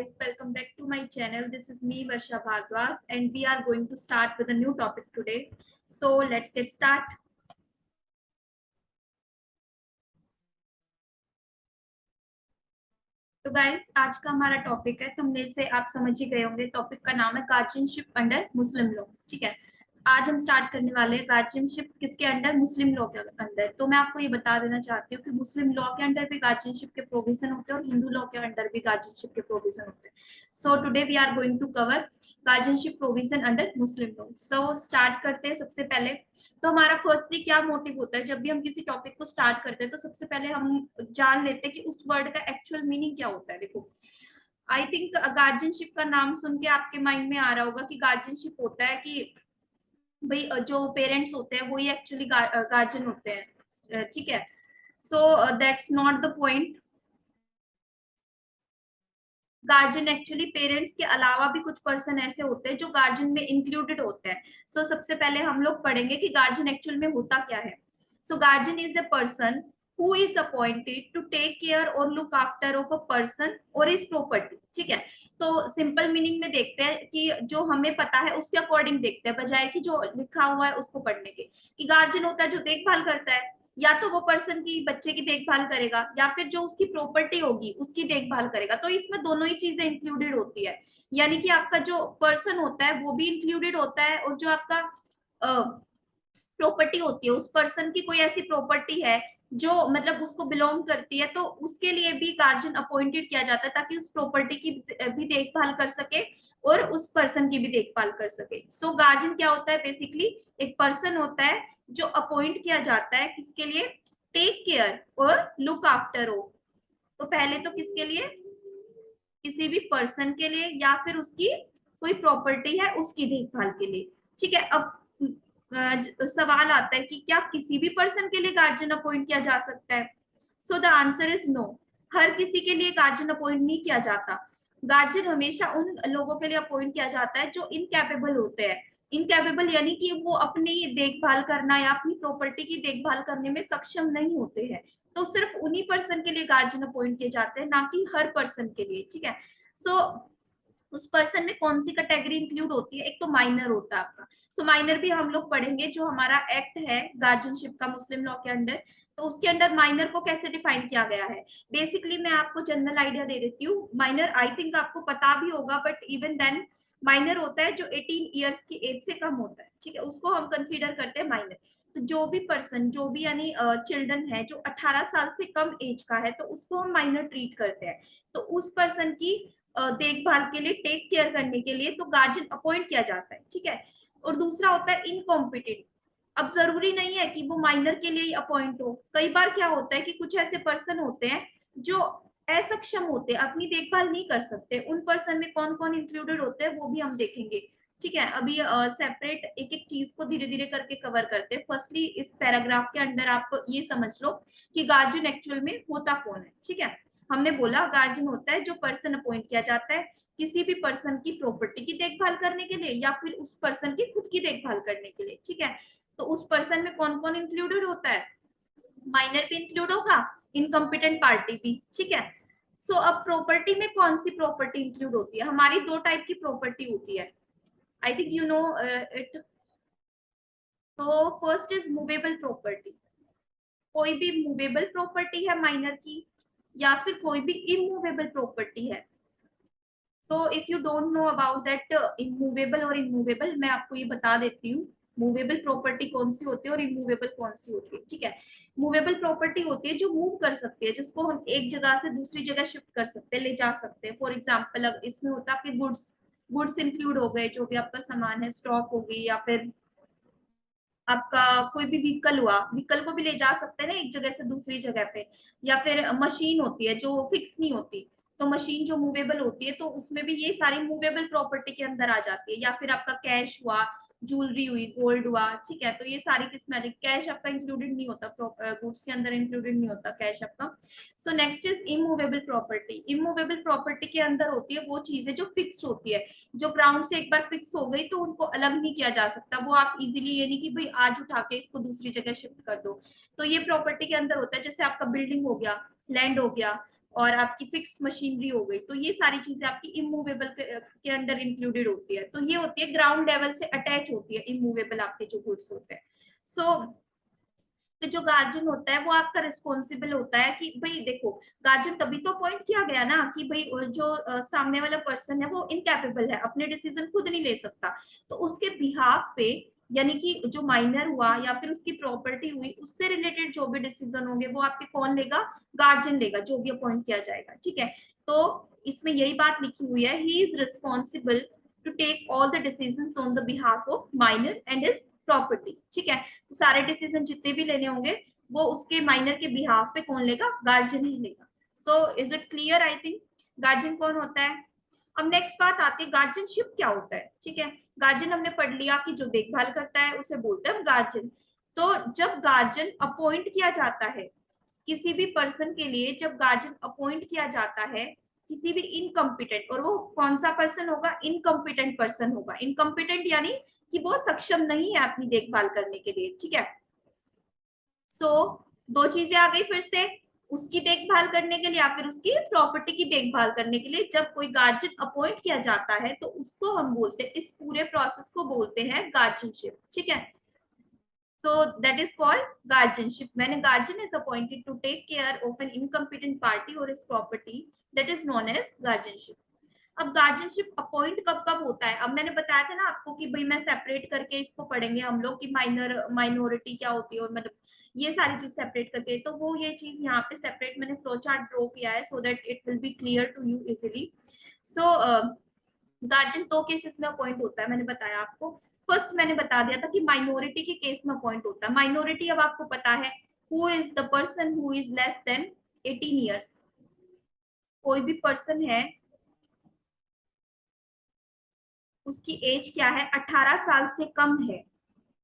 guys, welcome back to my channel. This is me Varsha Bhardwaj and we are going to start with a new topic today. So let's get start. तो guys आज का हमारा topic है, तुमने से आप समझ ही गए होंगे, टॉपिक का नाम है गार्जियनशिप अंडर मुस्लिम लॉ। ठीक है, आज हम स्टार्ट करने वाले हैं गार्जियनशिप किसके अंडर, मुस्लिम लॉ के अंडर। तो मैं आपको ये बता देना चाहती हूँ कि मुस्लिम लॉ के अंडर भी गार्जियनशिप के प्रोविजन होते हैं और हिंदू लॉ के अंडर भी गार्जियनशिप के प्रोविजन होते हैं। So today we are going to cover guardianship provision under Muslim law. So start करते हैं। सबसे पहले तो हमारा फर्स्टली क्या मोटिव होता है, जब भी हम किसी टॉपिक को स्टार्ट करते हैं तो सबसे पहले हम जान लेते हैं कि उस वर्ड का एक्चुअल मीनिंग क्या होता है। देखो, आई थिंक गार्जियनशिप का नाम सुन के आपके माइंड में आ रहा होगा कि गार्जियनशिप होता है कि भाई जो पेरेंट्स होते हैं वही एक्चुअली गार्जियन होते हैं। ठीक है, so that's not the point. Guardian actually parents के अलावा भी कुछ पर्सन ऐसे होते हैं जो गार्जियन में इंक्लूडेड होते हैं। सो सबसे पहले हम लोग पढ़ेंगे कि गार्जियन एक्चुअल में होता क्या है। So guardian is a person who is appointed to take care और look after of a person और इज प्रॉपर्टी। ठीक है, तो सिंपल मीनिंग में देखते हैं कि जो हमें पता है उसके अकॉर्डिंग देखते हैं, बजाय कि जो लिखा हुआ है उसको पढ़ने के। कि गार्जियन होता है जो देखभाल करता है, या तो वो पर्सन की बच्चे की देखभाल करेगा या फिर जो उसकी प्रॉपर्टी होगी उसकी देखभाल करेगा। तो इसमें दोनों ही चीजें इंक्लूडेड होती है, यानी कि आपका जो पर्सन होता है वो भी इंक्लूडेड होता है और जो आपका प्रॉपर्टी होती है, उस पर्सन की कोई ऐसी प्रॉपर्टी है जो मतलब उसको बिलोंग करती है, तो उसके लिए भी गार्जियन अपॉइंटेड किया जाता है ताकि उस प्रॉपर्टी की भी देखभाल कर सके और उस पर्सन की भी देखभाल कर सके। सो गार्जियन क्या होता है, बेसिकली एक पर्सन होता है जो अपॉइंट किया जाता है किसके लिए, टेक केयर और लुक आफ्टर हो। तो पहले तो किसके लिए, किसी भी पर्सन के लिए या फिर उसकी कोई प्रॉपर्टी है उसकी देखभाल के लिए। ठीक है, अब सवाल आता है कि क्या किसी भी पर्सन के लिए गार्जियन अपॉइंट किया जा सकता है। So the answer is no. हर किसी के लिए गार्जियन अपॉइंट नहीं किया जाता। गार्जियन हमेशा उन लोगों के लिए अपॉइंट किया जाता है जो इनकैपेबल होते हैं। इनकैपेबल यानी कि वो अपनी देखभाल करना या अपनी प्रॉपर्टी की देखभाल करने में सक्षम नहीं होते हैं। तो सिर्फ उन्हीं पर्सन के लिए गार्जियन अपॉइंट किए जाते हैं, ना कि हर पर्सन के लिए। ठीक है, सो उस पर्सन में कौन सी कैटेगरी इंक्लूड होती है, एक तो माइनर होता है आपका। सो माइनर भी हम लोग पढ़ेंगे, जो हमारा एक्ट है गार्जियनशिप का मुस्लिम लॉ के अंडर। तो उसके अंडर माइनर को कैसे डिफाइन किया गया है, बेसिकली मैं आपको जनरल आइडिया दे देती हूँ। माइनर आई थिंक आपको पता भी होगा, बट इवन देन माइनर होता है जो 18 ईयर्स की एज से कम होता है। ठीक है, उसको हम कंसीडर करते हैं माइनर। तो जो भी पर्सन, जो भी यानी चिल्ड्रन है जो 18 साल से कम एज का है, तो उसको हम माइनर ट्रीट करते हैं। तो उस पर्सन की देखभाल के लिए, टेक केयर करने के लिए तो गार्जियन अपॉइंट किया जाता है। ठीक है, और दूसरा होता है इनकॉम्पिटेंट। अब जरूरी नहीं है कि वो माइनर के लिए ही अपॉइंट हो। कई बार क्या होता है कि कुछ ऐसे पर्सन होते हैं जो असक्षम होते हैं, अपनी देखभाल नहीं कर सकते। उन पर्सन में कौन कौन इंक्लूडेड होते हैं वो भी हम देखेंगे। ठीक है, अभी सेपरेट एक एक चीज को धीरे धीरे करके कवर करते हैं। फर्स्टली इस पैराग्राफ के अंदर आप ये समझ लो कि गार्जियन एक्चुअल में होता कौन है। ठीक है, हमने बोला गार्जियन होता है जो पर्सन अपॉइंट किया जाता है किसी भी पर्सन की प्रॉपर्टी की देखभाल करने के लिए या फिर उस पर्सन की खुद की देखभाल करने के लिए। ठीक है, तो उस पर्सन में कौन कौन इंक्लूडेड होता है, माइनर भी इंक्लूड होगा, इनकम्पिटेंट पार्टी भी। ठीक है, सो अब प्रॉपर्टी में कौन सी प्रॉपर्टी इंक्लूड होती है, हमारी दो टाइप की प्रॉपर्टी होती है, I think you know it. तो फर्स्ट इज मूवेबल प्रॉपर्टी। कोई भी मूवेबल प्रॉपर्टी है माइनर की, या फिर कोई भी इमूवेबल प्रॉपर्टी है। So if you don't know about that immovable और इमूवेबल, मैं आपको ये बता देती हूँ मूवेबल प्रॉपर्टी कौन सी होती है और इमूवेबल कौन सी होती है। ठीक है, मूवेबल प्रॉपर्टी होती है जो मूव कर सकती है, जिसको हम एक जगह से दूसरी जगह शिफ्ट कर सकते हैं, ले जा सकते हैं। फॉर एग्जाम्पल इसमें होता है आपके गुड्स, गुड्स इंक्लूड हो गए, जो भी आपका सामान है, स्टॉक हो गई, या फिर आपका कोई भी व्हीकल हुआ, व्हीकल को भी ले जा सकते हैं ना एक जगह से दूसरी जगह पे। या फिर मशीन होती है जो फिक्स नहीं होती, तो मशीन जो मूवेबल होती है, तो उसमें भी ये सारी मूवेबल प्रॉपर्टी के अंदर आ जाती है। या फिर आपका कैश हुआ, ज्वेलरी हुई, गोल्ड हुआ। ठीक है, तो ये सारी किस्में, कैश आपका इंक्लूडेड नहीं होता, गुड्स के अंदर इंक्लूडेड नहीं होता कैश आपका। So next is immovable property. Immovable property के अंदर होती है वो चीजें जो फिक्स होती है, जो ग्राउंड से एक बार फिक्स हो गई तो उनको अलग नहीं किया जा सकता। वो आप इजीली, ये नहीं कि भाई आज उठा के इसको दूसरी जगह शिफ्ट कर दो। तो ये प्रॉपर्टी के अंदर होता है, जैसे आपका बिल्डिंग हो गया, लैंड हो गया, और आपकी फिक्स्ड मशीनरी हो गई, तो ये सारी चीजें आपकी इमूवेबल के अंडर इंक्लूडेड होती है। तो ये होती है ग्राउंड लेवल से अटैच होती है इमूवेबल आपके जो गुड्स होते हैं। सो तो जो गार्जियन होता है वो आपका रिस्पॉन्सिबल होता है कि भाई देखो, गार्जियन तभी तो अपॉइंट किया गया ना कि भाई जो सामने वाला पर्सन है वो इनकैपेबल है, अपने डिसीजन खुद नहीं ले सकता, तो उसके बिहाफ पे, यानी कि जो माइनर हुआ या फिर उसकी प्रॉपर्टी हुई, उससे रिलेटेड जो भी डिसीजन होंगे वो आपके कौन लेगा, गार्जियन लेगा, जो भी अपॉइंट किया जाएगा। ठीक है, तो इसमें यही बात लिखी हुई है, he is responsible to take all the decisions on the behalf of minor and his property. ठीक है, तो सारे डिसीजन जितने भी लेने होंगे वो उसके माइनर के बिहाफ पे कौन लेगा, गार्जियन ही लेगा। So is it clear? I think guardian कौन होता है। अब नेक्स्ट बात आती है गार्जियनशिप क्या होता है। ठीक है, गार्जियन हमने पढ़ लिया कि जो देखभाल करता है उसे बोलते हैं हम गार्जियन। तो जब गार्जियन अपॉइंट किया जाता है किसी भी पर्सन के लिए, जब गार्जियन अपॉइंट किया जाता है किसी भी इनकम्पिटेंट, और वो कौन सा पर्सन होगा, इनकम्पिटेंट पर्सन होगा। इनकम्पिटेंट यानी कि वो सक्षम नहीं है अपनी देखभाल करने के लिए। ठीक है, सो दो चीजें आ गई फिर से, उसकी देखभाल करने के लिए या फिर उसकी प्रॉपर्टी की देखभाल करने के लिए जब कोई गार्जियन अपॉइंट किया जाता है तो उसको हम बोलते हैं, इस पूरे प्रोसेस को बोलते हैं गार्जियनशिप। ठीक है, so that is called guardianship, when a guardian is appointed to take care of an incompetent party or his property, that is known as guardianship. अब गार्जियनशिप अपॉइंट कब कब होता है, अब मैंने बताया था ना आपको कि भाई मैं सेपरेट करके इसको पढ़ेंगे हम लोग कि माइनर माइनॉरिटी क्या होती है, और मतलब ये सारी चीज सेपरेट करके, तो वो ये चीज यहाँ पे सेपरेट मैंने फ्लो चार्ट ड्रॉ किया है so that it will be clear to you easily. So guardian दो केसेस में अपॉइंट होता है, मैंने बताया आपको। फर्स्ट मैंने बता दिया था कि माइनॉरिटी के केस में अपॉइंट होता है। माइनॉरिटी अब आपको पता है, who is the person who is less than 18 years. कोई भी पर्सन है उसकी एज क्या है, 18 साल से कम है,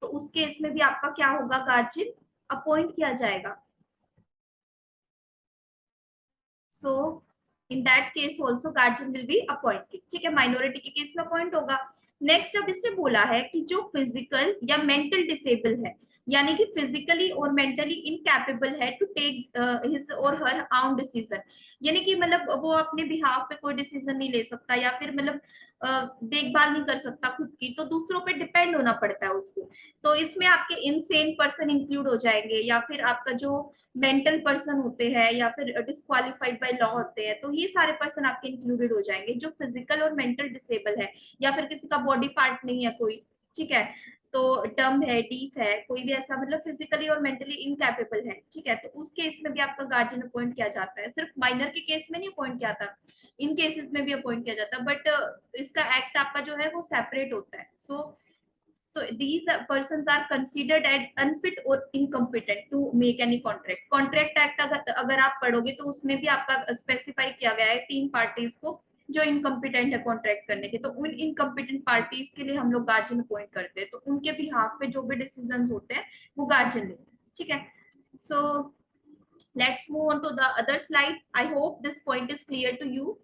तो उस केस में भी आपका क्या होगा, गार्जियन अपॉइंट किया जाएगा। So in that case also guardian will be appointed. ठीक है, माइनॉरिटी के केस में अपॉइंट होगा। नेक्स्ट अब इसने बोला है कि जो फिजिकल या मेंटल डिसेबल है, यानी कि फिजिकली और मेंटली इनकैपेबल है टू टेक हिज और हर ओन डिसीजन, यानी कि मतलब वो अपने बिहाफ पे कोई डिसीजन नहीं ले सकता या फिर मतलब देखभाल नहीं कर सकता खुद की, तो दूसरों पे डिपेंड होना पड़ता है उसको। तो इसमें आपके इनसेन पर्सन इंक्लूड हो जाएंगे, या फिर आपका जो मेंटल पर्सन होते हैं या फिर डिस्क्वालिफाइड बाय लॉ होते हैं, तो ये सारे पर्सन आपके इंक्लूडेड हो जाएंगे जो फिजिकल और मेंटल डिसेबल है, या फिर किसी का बॉडी पार्ट नहीं है कोई। ठीक है, तो डम है, डीफ है, कोई भी ऐसा मतलब फिजिकली और मेंटली इनकैपेबल है। ठीक है, तो उस केस में भी आपका गार्जियन अपॉइंट किया जाता है। सिर्फ माइनर के केस में नहीं अपॉइंट किया था, इन केसेस में भी अपॉइंट किया जाता है, बट इसका एक्ट आपका जो है वो सेपरेट होता है। So these persons are considered as unfit or incompetent to make any contract. Contract Act अगर आप पढ़ोगे तो उसमें भी आपका स्पेसिफाई किया गया है तीन पार्टीज को जो इनकम्पिटेंट है कॉन्ट्रैक्ट करने के, तो उन इनकम्पिटेंट पार्टीज के लिए हम लोग गार्जियन अपॉइंट करते हैं, तो उनके बिहाफ पे जो भी डिसीजंस होते हैं वो गार्जियन लेते हैं। ठीक है, so let's move on to the other slide. I hope this point is clear to you.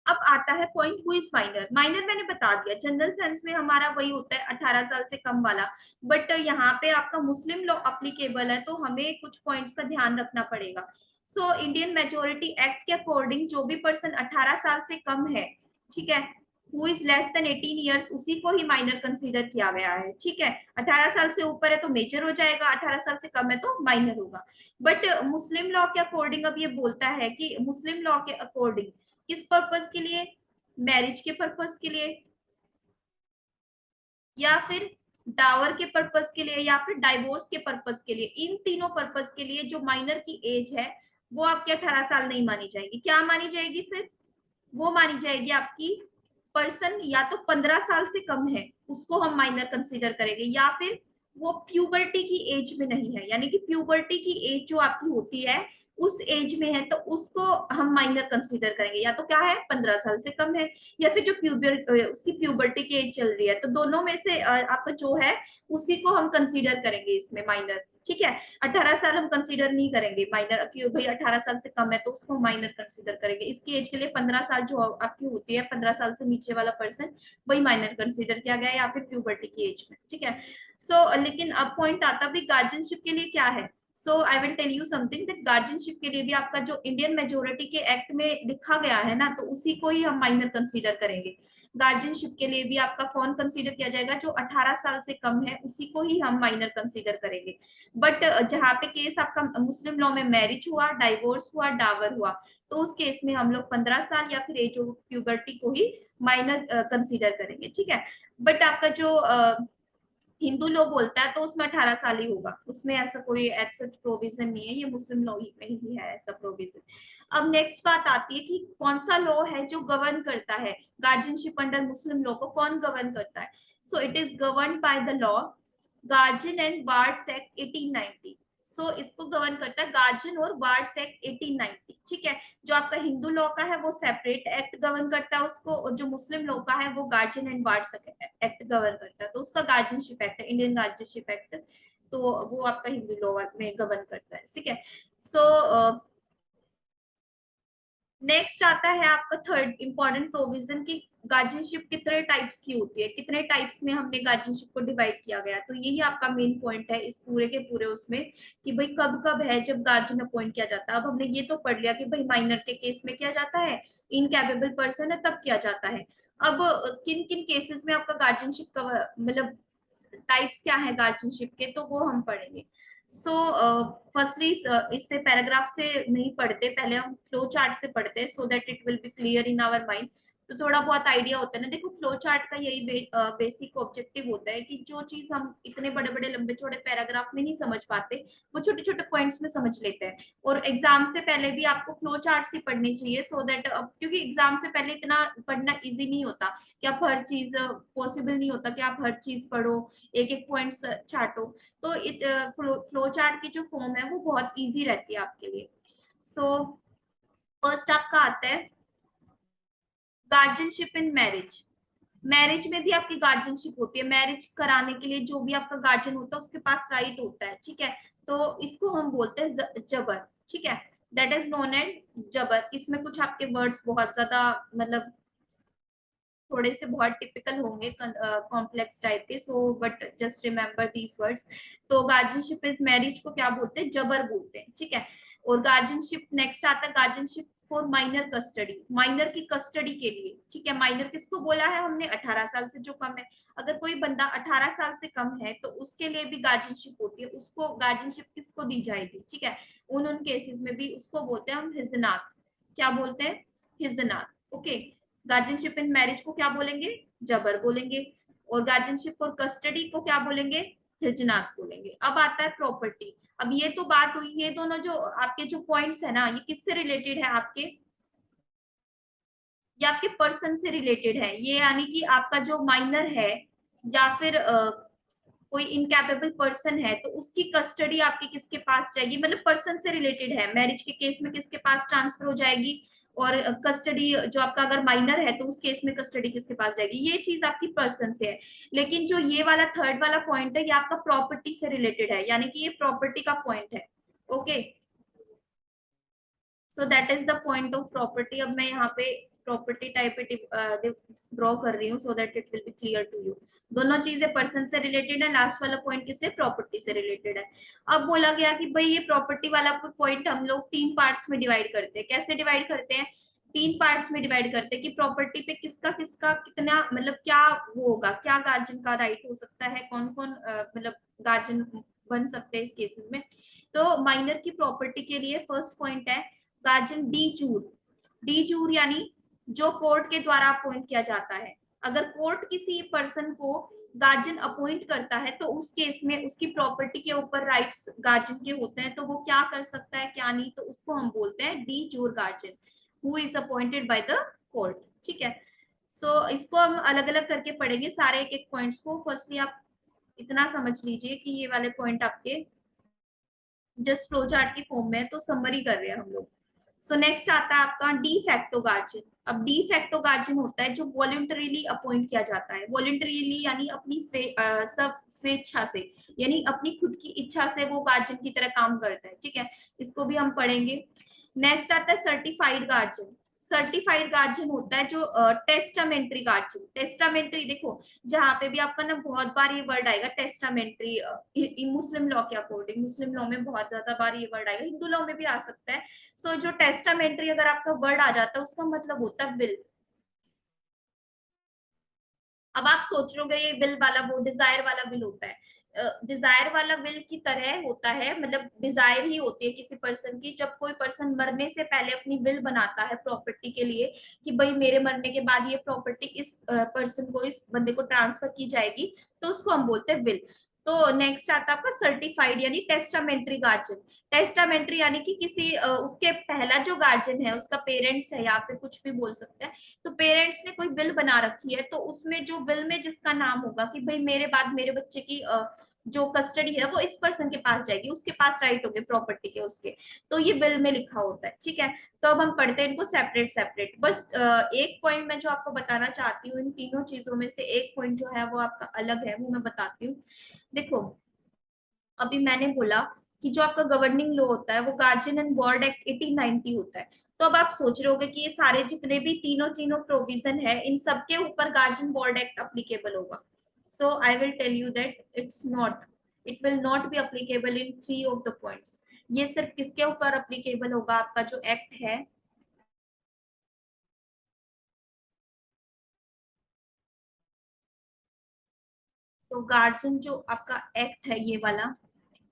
अब आता है point who is minor. Minor मैंने बता दिया, जनरल सेंस में हमारा वही होता है 18 साल से कम वाला, बट यहाँ पे आपका मुस्लिम लॉ अप्लीकेबल है तो हमें कुछ पॉइंट्स का ध्यान रखना पड़ेगा। सो इंडियन मेजोरिटी एक्ट के अकॉर्डिंग जो भी पर्सन 18 साल से कम है, ठीक है, who is less than 18 years, उसी को ही माइनर कंसीडर किया गया है। ठीक है, 18 साल से ऊपर है तो मेजर हो जाएगा, 18 साल से कम है तो माइनर होगा। बट मुस्लिम लॉ के अकॉर्डिंग अब ये बोलता है कि मुस्लिम लॉ के अकॉर्डिंग किस पर्पस के लिए, मैरिज के पर्पस के लिए, या फिर डावर के पर्पस के लिए, या फिर डाइवोर्स के पर्पस के लिए, इन तीनों पर्पस के लिए जो माइनर की एज है वो आपकी 18 साल नहीं मानी जाएगी। क्या मानी जाएगी फिर, वो मानी जाएगी आपकी पर्सन या तो 15 साल से कम है उसको हम माइनर कंसीडर करेंगे, या फिर वो प्यूबर्टी की एज में नहीं है, यानी कि प्यूबर्टी की एज जो आपकी होती है उस एज में है तो उसको हम माइनर कंसीडर करेंगे, या तो क्या है 15 साल से कम है, या फिर जो उसकी प्यूबर्टी की एज चल रही है, तो दोनों में से आपका जो है उसी को हम कंसीडर करेंगे इसमें माइनर। ठीक है, 18 साल हम कंसीडर नहीं करेंगे माइनर, क्यों भाई 18 साल से कम है तो उसको माइनर कंसीडर करेंगे। इसकी एज के लिए 15 साल जो आपकी होती है, 15 साल से नीचे वाला पर्सन, वही माइनर कंसीडर किया गया, या फिर प्यूबर्टी की एज में। ठीक है, सो लेकिन अब पॉइंट आता भी गार्जियनशिप के लिए क्या है। So I will tell you something that guardianship के लिए भी आपका जो इंडियन मेजोरिटी के एक्ट में लिखा गया है ना, तो उसी को ही हम माइनर कंसीडर करेंगे। गार्जियनशिप के लिए भी आपका कौन कंसीडर किया जाएगा, जो 18 साल से कम है उसी को ही हम माइनर कंसीडर करेंगे। बट जहाँ पे केस आपका मुस्लिम लॉ में मैरिज हुआ, डाइवोर्स हुआ, डावर हुआ, तो उस केस में हम लोग 15 साल या फिर एज ऑफ प्यूबर्टी को ही माइनर कंसीडर करेंगे, ठीक है। बट आपका जो हिंदू लॉ बोलता है तो उसमें 18 साल ही होगा, उसमें ऐसा कोई एक्सेप्ट प्रोविजन नहीं है, ये मुस्लिम लॉ ही में ही है ऐसा प्रोविजन। अब नेक्स्ट बात आती है कि कौन सा लॉ है जो गवर्न करता है गार्जियनशिप अंडर मुस्लिम लॉ को, कौन गवर्न करता है। So it is govern by the law guardian and wards act 1890। So इसको गवर्न करता है गार्जियन और वार्ड्स एक्ट 1890, ठीक है। जो आपका हिंदू लॉ का है वो सेपरेट एक्ट गवर्न करता है उसको, और जो मुस्लिम लॉ का है वो guardian and wards act govern करता है, तो उसका गार्जियनशिप एक्ट है, इंडियन गार्जियनशिप एक्ट, तो वो आपका हिंदू लॉ में गवर्न करता है, ठीक है। सो नेक्स्ट आता है आपका थर्ड इंपॉर्टेंट प्रोविजन की गार्जियनशिप कितने टाइप्स की होती है, कितने टाइप्स में हमने गार्जियनशिप को डिवाइड किया गया, तो यही आपका मेन पॉइंट है इस पूरे के पूरे उसमें, कि भाई कब कब है जब गार्जियन अपॉइंट किया जाता है। अब हमने ये तो पढ़ लिया कि भाई माइनर के केस में किया जाता है, इनकैपेबल पर्सन है तब किया जाता है। अब किन किन केसेस में आपका गार्जियनशिप का मतलब टाइप्स क्या है गार्जियनशिप के, तो वो हम पढ़ेंगे। सो फर्स्टली इससे पैराग्राफ से नहीं पढ़ते, पहले हम फ्लो चार्ट से पढ़ते हैं, so that it will be clear in our mind, तो थोड़ा बहुत आइडिया होता है ना। देखो फ्लो चार्ट का यही बेसिक ऑब्जेक्टिव होता है कि जो चीज हम इतने बड़े बड़े लंबे चौड़े पैराग्राफ में नहीं समझ पाते, वो छोटे छोटे पॉइंट्स में समझ लेते हैं। और एग्जाम से पहले भी आपको फ्लो चार्ट ही पढ़नी चाहिए, सो दैट क्योंकि एग्जाम से पहले इतना पढ़ना इजी नहीं होता कि आप हर चीज पॉसिबल नहीं होता कि आप हर चीज पढ़ो, एक एक पॉइंट छाटो। तो फ्लो चार्ट की जो फॉर्म है वो बहुत इजी रहती है आपके लिए। सो फर्स्ट आपका आता है गार्जियनशिप इन मैरिज। मैरिज में भी आपकी गार्जियनशिप होती है, मैरिज कराने के लिए जो भी आपका गार्जियन होता है उसके पास राइट होता है, ठीक है। तो इसको हम बोलते हैं जबर, ठीक है, दैट इज नोन एज जबर। इसमें कुछ आपके वर्ड्स बहुत ज्यादा मतलब थोड़े से बहुत टिपिकल होंगे, कॉम्प्लेक्स टाइप के, so but just remember these words. तो गार्जियनशिप इज मैरिज को क्या बोलते हैं, जबर बोलते हैं, ठीक है। और गार्जियनशिप नेक्स्ट आता है guardianship for minor custody, minor की कस्टडी के लिए, ठीक है। माइनर किसको बोला है हमने, 18 साल से जो कम है। अगर कोई बंदा 18 साल से कम है तो उसके लिए भी गार्जियनशिप होती है, उसको गार्जियनशिप किसको दी जाएगी, ठीक है। उन केसेस में भी उसको बोलते हैं हम हिजनात, क्या बोलते हैं, हिजनात, ओके। गार्जियनशिप इन मैरिज को क्या बोलेंगे, जबर बोलेंगे। और गार्जियनशिप फॉर कस्टडी को क्या बोलेंगे, हिजनात बोलेंगे। अब आता है प्रॉपर्टी। अब ये तो बात हुई, ये दोनों जो आपके जो पॉइंट्स है ना, ये किससे रिलेटेड है आपके, ये आपके पर्सन से रिलेटेड है, ये यानी कि आपका जो माइनर है या फिर कोई इनकैपेबल पर्सन है तो उसकी कस्टडी आपकी किसके पास जाएगी, मतलब पर्सन से रिलेटेड है। मैरिज के केस में किसके पास ट्रांसफर हो जाएगी, और कस्टडी जो आपका अगर माइनर है तो उस केस में कस्टडी किसके पास जाएगी, ये चीज आपकी पर्सन से है। लेकिन जो ये वाला थर्ड वाला पॉइंट है ये आपका प्रॉपर्टी से रिलेटेड है, यानी कि ये प्रॉपर्टी का पॉइंट है, okay. So that is the point of property. अब मैं यहाँ पे प्रॉपर्टी टाइप ड्रॉ कर रही हूँ so that it will be clear to you. दोनों चीजें पर्सन से रिलेटेड है, लास्ट वाला पॉइंट किससे, प्रॉपर्टी से रिलेटेड है। अब बोला गया कि भाई ये प्रॉपर्टी वाला पॉइंट हम लोग 3 पार्ट्स में डिवाइड करते हैं। कैसे डिवाइड करते हैं, 3 पार्ट्स में डिवाइड करते हैं कि प्रॉपर्टी पे किसका किसका कितना मतलब क्या वो होगा, क्या गार्जियन का राइट हो सकता है, कौन कौन मतलब गार्जियन बन सकते हैं इस केसेस में। तो माइनर की प्रॉपर्टी के लिए फर्स्ट पॉइंट है गार्जियन डी जूर। डी जूर यानी जो कोर्ट के द्वारा अपॉइंट किया जाता है। अगर कोर्ट किसी पर्सन को गार्जियन अपॉइंट करता है तो उस केस में उसकी प्रॉपर्टी के ऊपर राइट्स गार्जियन के होते हैं, तो वो क्या कर सकता है क्या नहीं, तो उसको हम बोलते हैं de jure guardian who is appointed by the court, ठीक है। सो इसको हम अलग अलग करके पढ़ेंगे सारे एक एक पॉइंट्स को। फर्स्टली आप इतना समझ लीजिए कि ये वाले पॉइंट आपके जस्ट फ्लो चार्ट की फॉर्म में, तो समरी कर रहे हैं हम लोग। सो नेक्स्ट आता है आपका डी फैक्टो गार्जियन। अब डी फैक्टो गार्जियन होता है जो वॉलंटरीली अपॉइंट किया जाता है, वॉलंटरीली यानी अपनी सब स्वेच्छा से, यानी अपनी खुद की इच्छा से वो गार्जियन की तरह काम करता है, ठीक है। इसको भी हम पढ़ेंगे। नेक्स्ट आता है सर्टिफाइड गार्जियन। सर्टिफाइड गार्जियन होता है जो टेस्टामेंट्री गार्जियन। टेस्टामेंट्री देखो, जहां पे भी आपका ना बहुत बार ये वर्ड आएगा टेस्टामेंट्री, मुस्लिम लॉ के अकॉर्डिंग, मुस्लिम लॉ में बहुत ज्यादा बार ये वर्ड आएगा, हिंदू लॉ में भी आ सकता है। सो जो टेस्टामेंट्री अगर आपका वर्ड आ जाता है उसका मतलब होता है विल। अब आप सोच रहे हो ये विल वाला वो डिजायर वाला विल होता है, डिजायर वाला विल की तरह होता है, मतलब डिजायर ही होती है किसी पर्सन की, जब कोई पर्सन मरने से पहले अपनी विल बनाता है प्रॉपर्टी के लिए कि भाई मेरे मरने के बाद ये प्रॉपर्टी इस पर्सन को, इस बंदे को ट्रांसफर की जाएगी, तो उसको हम बोलते हैं विल। तो नेक्स्ट आता है आपका सर्टिफाइड यानी टेस्टामेंट्री गार्जियन। टेस्टामेंट्री यानी कि किसी उसके पहला जो गार्जियन है उसका पेरेंट्स है या फिर कुछ भी बोल सकते हैं, तो पेरेंट्स ने कोई बिल बना रखी है, तो उसमें जो बिल में जिसका नाम होगा कि भाई मेरे बाद मेरे बच्चे की जो कस्टडी है वो इस पर्सन के पास जाएगी, उसके पास राइट होंगे प्रॉपर्टी के उसके, तो ये बिल में लिखा होता है। ठीक है, तो अब हम पढ़ते हैं इनको सेपरेट सेपरेट। बस एक पॉइंट मैं जो आपको बताना चाहती हूँ, इन तीनों चीजों में से एक पॉइंट जो है वो आपका अलग है, वो मैं बताती हूँ। देखो, अभी मैंने बोला कि जो आपका गवर्निंग लॉ होता है वो गार्जियन एंड वार्ड एक्ट 1890 होता है। तो अब आप सोच रहे होगे कि ये सारे जितने भी तीनों तीनों प्रोविजन है इन सबके ऊपर गार्जियन वार्ड एक्ट अप्लीकेबल होगा। So I will tell you that it's not, it will not be applicable in three of the points. ये सिर्फ किसके ऊपर अप्लीकेबल होगा, आपका जो एक्ट है, सो गार्जियन जो आपका एक्ट है ये वाला,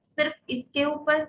सिर्फ इसके ऊपर,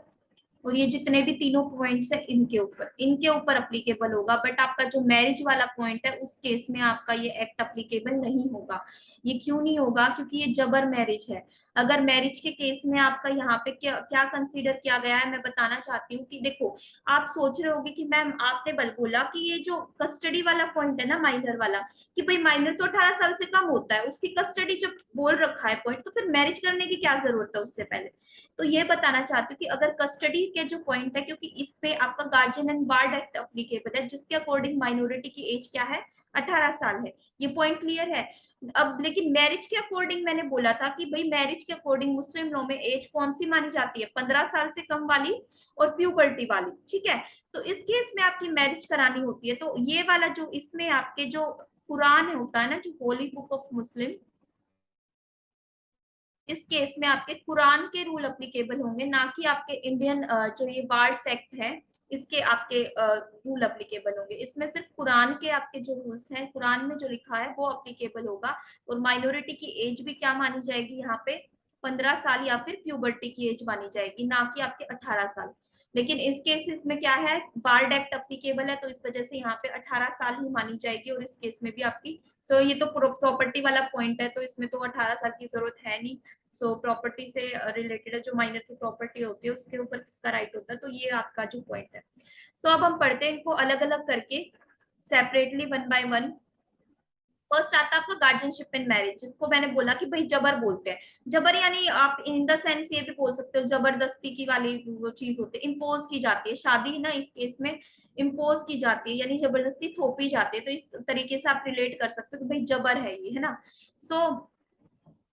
और ये जितने भी तीनों पॉइंट्स है इनके ऊपर अप्लीकेबल होगा। बट आपका जो मैरिज वाला पॉइंट है उस केस में आपका ये एक्ट अप्लीकेबल नहीं होगा। ये क्यों नहीं होगा, क्योंकि ये जबर मैरिज है। अगर मैरिज के केस में आपका यहाँ पे क्या क्या कंसीडर किया गया है, मैं बताना चाहती हूँ कि देखो, आप सोच रहे होगे कि मैम आपने बल बोला कि ये जो कस्टडी वाला पॉइंट है ना माइनर वाला, कि भाई माइनर तो 18 साल से कम होता है, उसकी कस्टडी जब बोल रखा है पॉइंट, तो फिर मैरिज करने की क्या जरूरत है उससे पहले। तो ये बताना चाहती हूँ कि अगर कस्टडी के जो पॉइंट है, क्योंकि इस पे आपका guardian and ward act applicable है जिसके अकॉर्डिंग माइनॉरिटी की एज क्या है, 18 साल है। ये पॉइंट क्लियर है। अब लेकिन मैरिज के अकॉर्डिंग मैंने बोला था कि भाई मैरिज के अकॉर्डिंग मुस्लिम लॉ में एज कौन सी मानी जाती है, 15 साल से कम वाली और प्यूबर्टी वाली। ठीक है, तो इस केस में आपकी मैरिज करानी होती है। तो ये वाला जो इसमें आपके जो कुरान है होता है ना, जो होली बुक ऑफ मुस्लिम, इस केस में आपके कुरान के रूल अप्लीकेबल होंगे, ना कि आपके इंडियन जो ये वार्ड्स एक्ट है इसके आपके रूल अप्लीकेबल होंगे। इसमें सिर्फ कुरान के आपके जो रूल्स हैं, कुरान में जो लिखा है वो अप्लीकेबल होगा। और माइनॉरिटी की एज भी क्या मानी जाएगी यहाँ पे, 15 साल या फिर प्यूबर्टी की एज मानी जाएगी, ना कि आपके 18 साल। लेकिन इस केसेस में क्या है, वार्ड एक्ट अप्लीकेबल है, तो इस वजह से यहाँ पे 18 साल ही मानी जाएगी। और इस केस में भी आपकी, सो ये तो प्रॉपर्टी वाला पॉइंट है, तो इसमें तो 18 साल की जरूरत है नहीं। सो प्रॉपर्टी से रिलेटेड है, जो माइनर की प्रॉपर्टी होती है उसके ऊपर किसका राइट होता है, तो ये आपका जो पॉइंट है। सो अब हम पढ़ते हैं इनको अलग अलग करके, separately one by one. First आता है आपका गार्जियनशिप इन मैरिज, जिसको मैंने बोला कि भाई जबर बोलते हैं। जबर यानी आप इन द सेंस ये भी बोल सकते हो, जबरदस्ती की वाली वो चीज होती है, इम्पोज की जाती है शादी ना, इस केस में इम्पोज की जाती है यानी जबरदस्ती थोपी जाती है। तो इस तरीके से आप रिलेट कर सकते हो कि भाई जबर है ये, है ना। So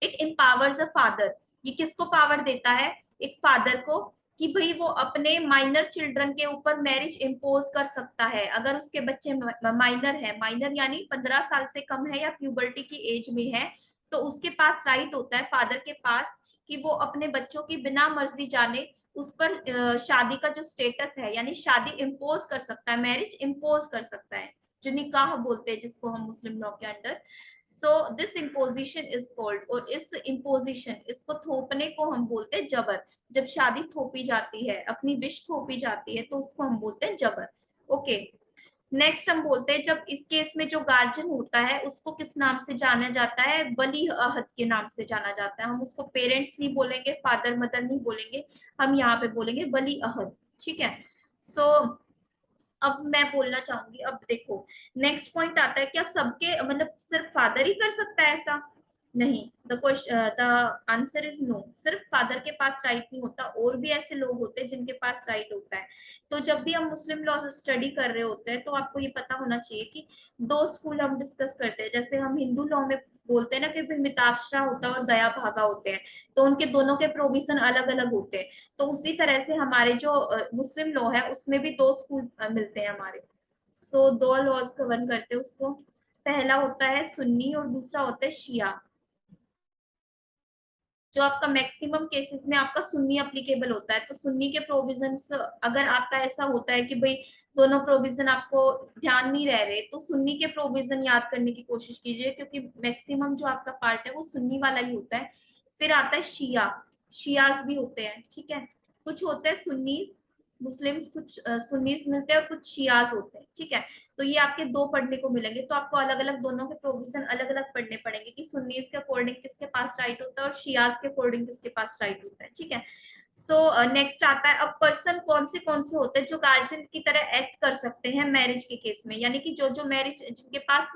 it empowers a father, ये किसको पावर देता है, एक फादर को, कि भाई वो अपने माइनर चिल्ड्रन के ऊपर मैरिज इम्पोज कर सकता है अगर उसके बच्चे माइनर है। माइनर यानी 15 साल से कम है या प्यूबर्टी की एज में है, तो उसके पास राइट होता है फादर के पास कि वो अपने बच्चों की बिना मर्जी जाने उस पर शादी का जो स्टेटस है यानी शादी इम्पोज कर सकता है, मैरिज इम्पोज कर सकता है, जो निकाह बोलते हैं जिसको हम मुस्लिम लॉ के under. So this imposition is called, और इस इम्पोजिशन, इसको थोपने को हम बोलते हैं जबर। जब शादी थोपी जाती है, अपनी विश थोपी जाती है, तो उसको हम बोलते हैं जबर। ओके, नेक्स्ट हम बोलते हैं जब इस केस में जो गार्जियन होता है उसको किस नाम से जाना जाता है, वली अहद के नाम से जाना जाता है। हम उसको पेरेंट्स नहीं बोलेंगे, फादर मदर नहीं बोलेंगे, हम यहाँ पे बोलेंगे वली अहद। ठीक है, सो अब मैं बोलना चाहूंगी, अब देखो नेक्स्ट पॉइंट आता है, क्या सबके मतलब सिर्फ फादर ही कर सकता है ऐसा, नहीं। The question, the answer is no, सिर्फ फादर के पास राइट नहीं होता, और भी ऐसे लोग होते हैं जिनके पास राइट होता है। तो जब भी हम मुस्लिम लॉ स्टडी कर रहे होते हैं तो आपको ये पता होना चाहिए कि दो स्कूल हम डिस्कस करते हैं। जैसे हम हिंदू लॉ में बोलते हैं ना कि फिर मिताक्षरा होता है और दया भागा होते हैं, तो उनके दोनों के प्रोविजन अलग अलग होते हैं। तो उसी तरह से हमारे जो मुस्लिम लॉ है उसमें भी दो स्कूल मिलते हैं हमारे। सो दो लॉज गवर्न करते हैं उसको। पहला होता है सुन्नी और दूसरा होता है शिया। जो आपका मैक्सिमम केसेस में आपका सुन्नी अप्लीकेबल होता है, तो सुन्नी के प्रोविजंस अगर आपका ऐसा होता है कि भाई दोनों प्रोविजन आपको ध्यान नहीं रह रहे, तो सुन्नी के प्रोविजन याद करने की कोशिश कीजिए, क्योंकि मैक्सिमम जो आपका पार्ट है वो सुन्नी वाला ही होता है। फिर आता है शिया, शियाज भी होते हैं, ठीक है। कुछ होते हैं सुन्नीस मुस्लिम्स, कुछ सुन्नीस मिलते हैं और कुछ शियाज होते हैं, ठीक है। तो ये आपके दो पढ़ने को मिलेंगे, तो आपको अलग अलग दोनों के प्रोविजन अलग अलग पढ़ने पड़ेंगे कि सुन्नीस के अकॉर्डिंग किसके पास राइट होता है और शियाज के अकॉर्डिंग किसके पास राइट होता है, ठीक है। सो नेक्स्ट आता है अब पर्सन कौन से होते हैं जो गार्जियन की तरह एक्ट कर सकते हैं मैरिज के केस में, यानी कि जो जो मैरिज जिनके पास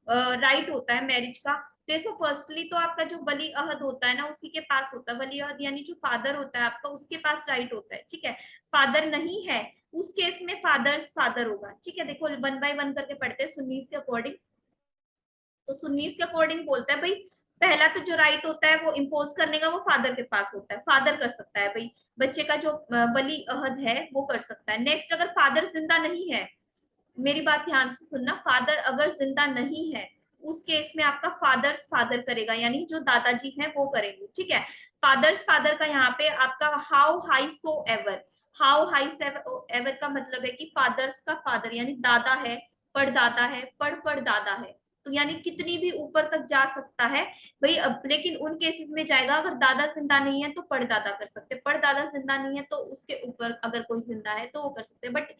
राइट होता है मैरिज का। देखो फर्स्टली तो आपका जो वली अहद होता है ना उसी के पास होता है, वली अहद यानी जो फादर होता है आपका उसके पास राइट होता है, ठीक है। फादर नहीं है उस केस में फादर्स फादर होगा, ठीक है। देखो वन बाय वन करके पढ़ते हैं सुन्नीस के अकॉर्डिंग। तो सुन्नीस के अकॉर्डिंग बोलता है भाई पहला तो जो राइट होता है वो इम्पोज करने का वो फादर के पास होता है, फादर कर सकता है भाई बच्चे का जो वली अहद है वो कर सकता है। नेक्स्ट अगर फादर जिंदा नहीं है, मेरी बात ध्यान से सुनना, फादर अगर जिंदा नहीं है उस केस में आपका फादर्स फादर करेगा, यानी जो दादाजी हैं वो करेंगे, ठीक है। फादर्स फादर का यहाँ पे आपका how high so ever, how high ever का मतलब है कि फादर्स का फादर यानी दादा है, पड़दादा है, पड़दादा है, तो यानी कितनी भी ऊपर तक जा सकता है भाई। अब लेकिन उन केसेस में जाएगा अगर दादा जिंदा नहीं है तो पड़दादा कर सकते हैं, पड़दादा जिंदा नहीं है तो उसके ऊपर अगर कोई जिंदा है तो वो कर सकते हैं। बट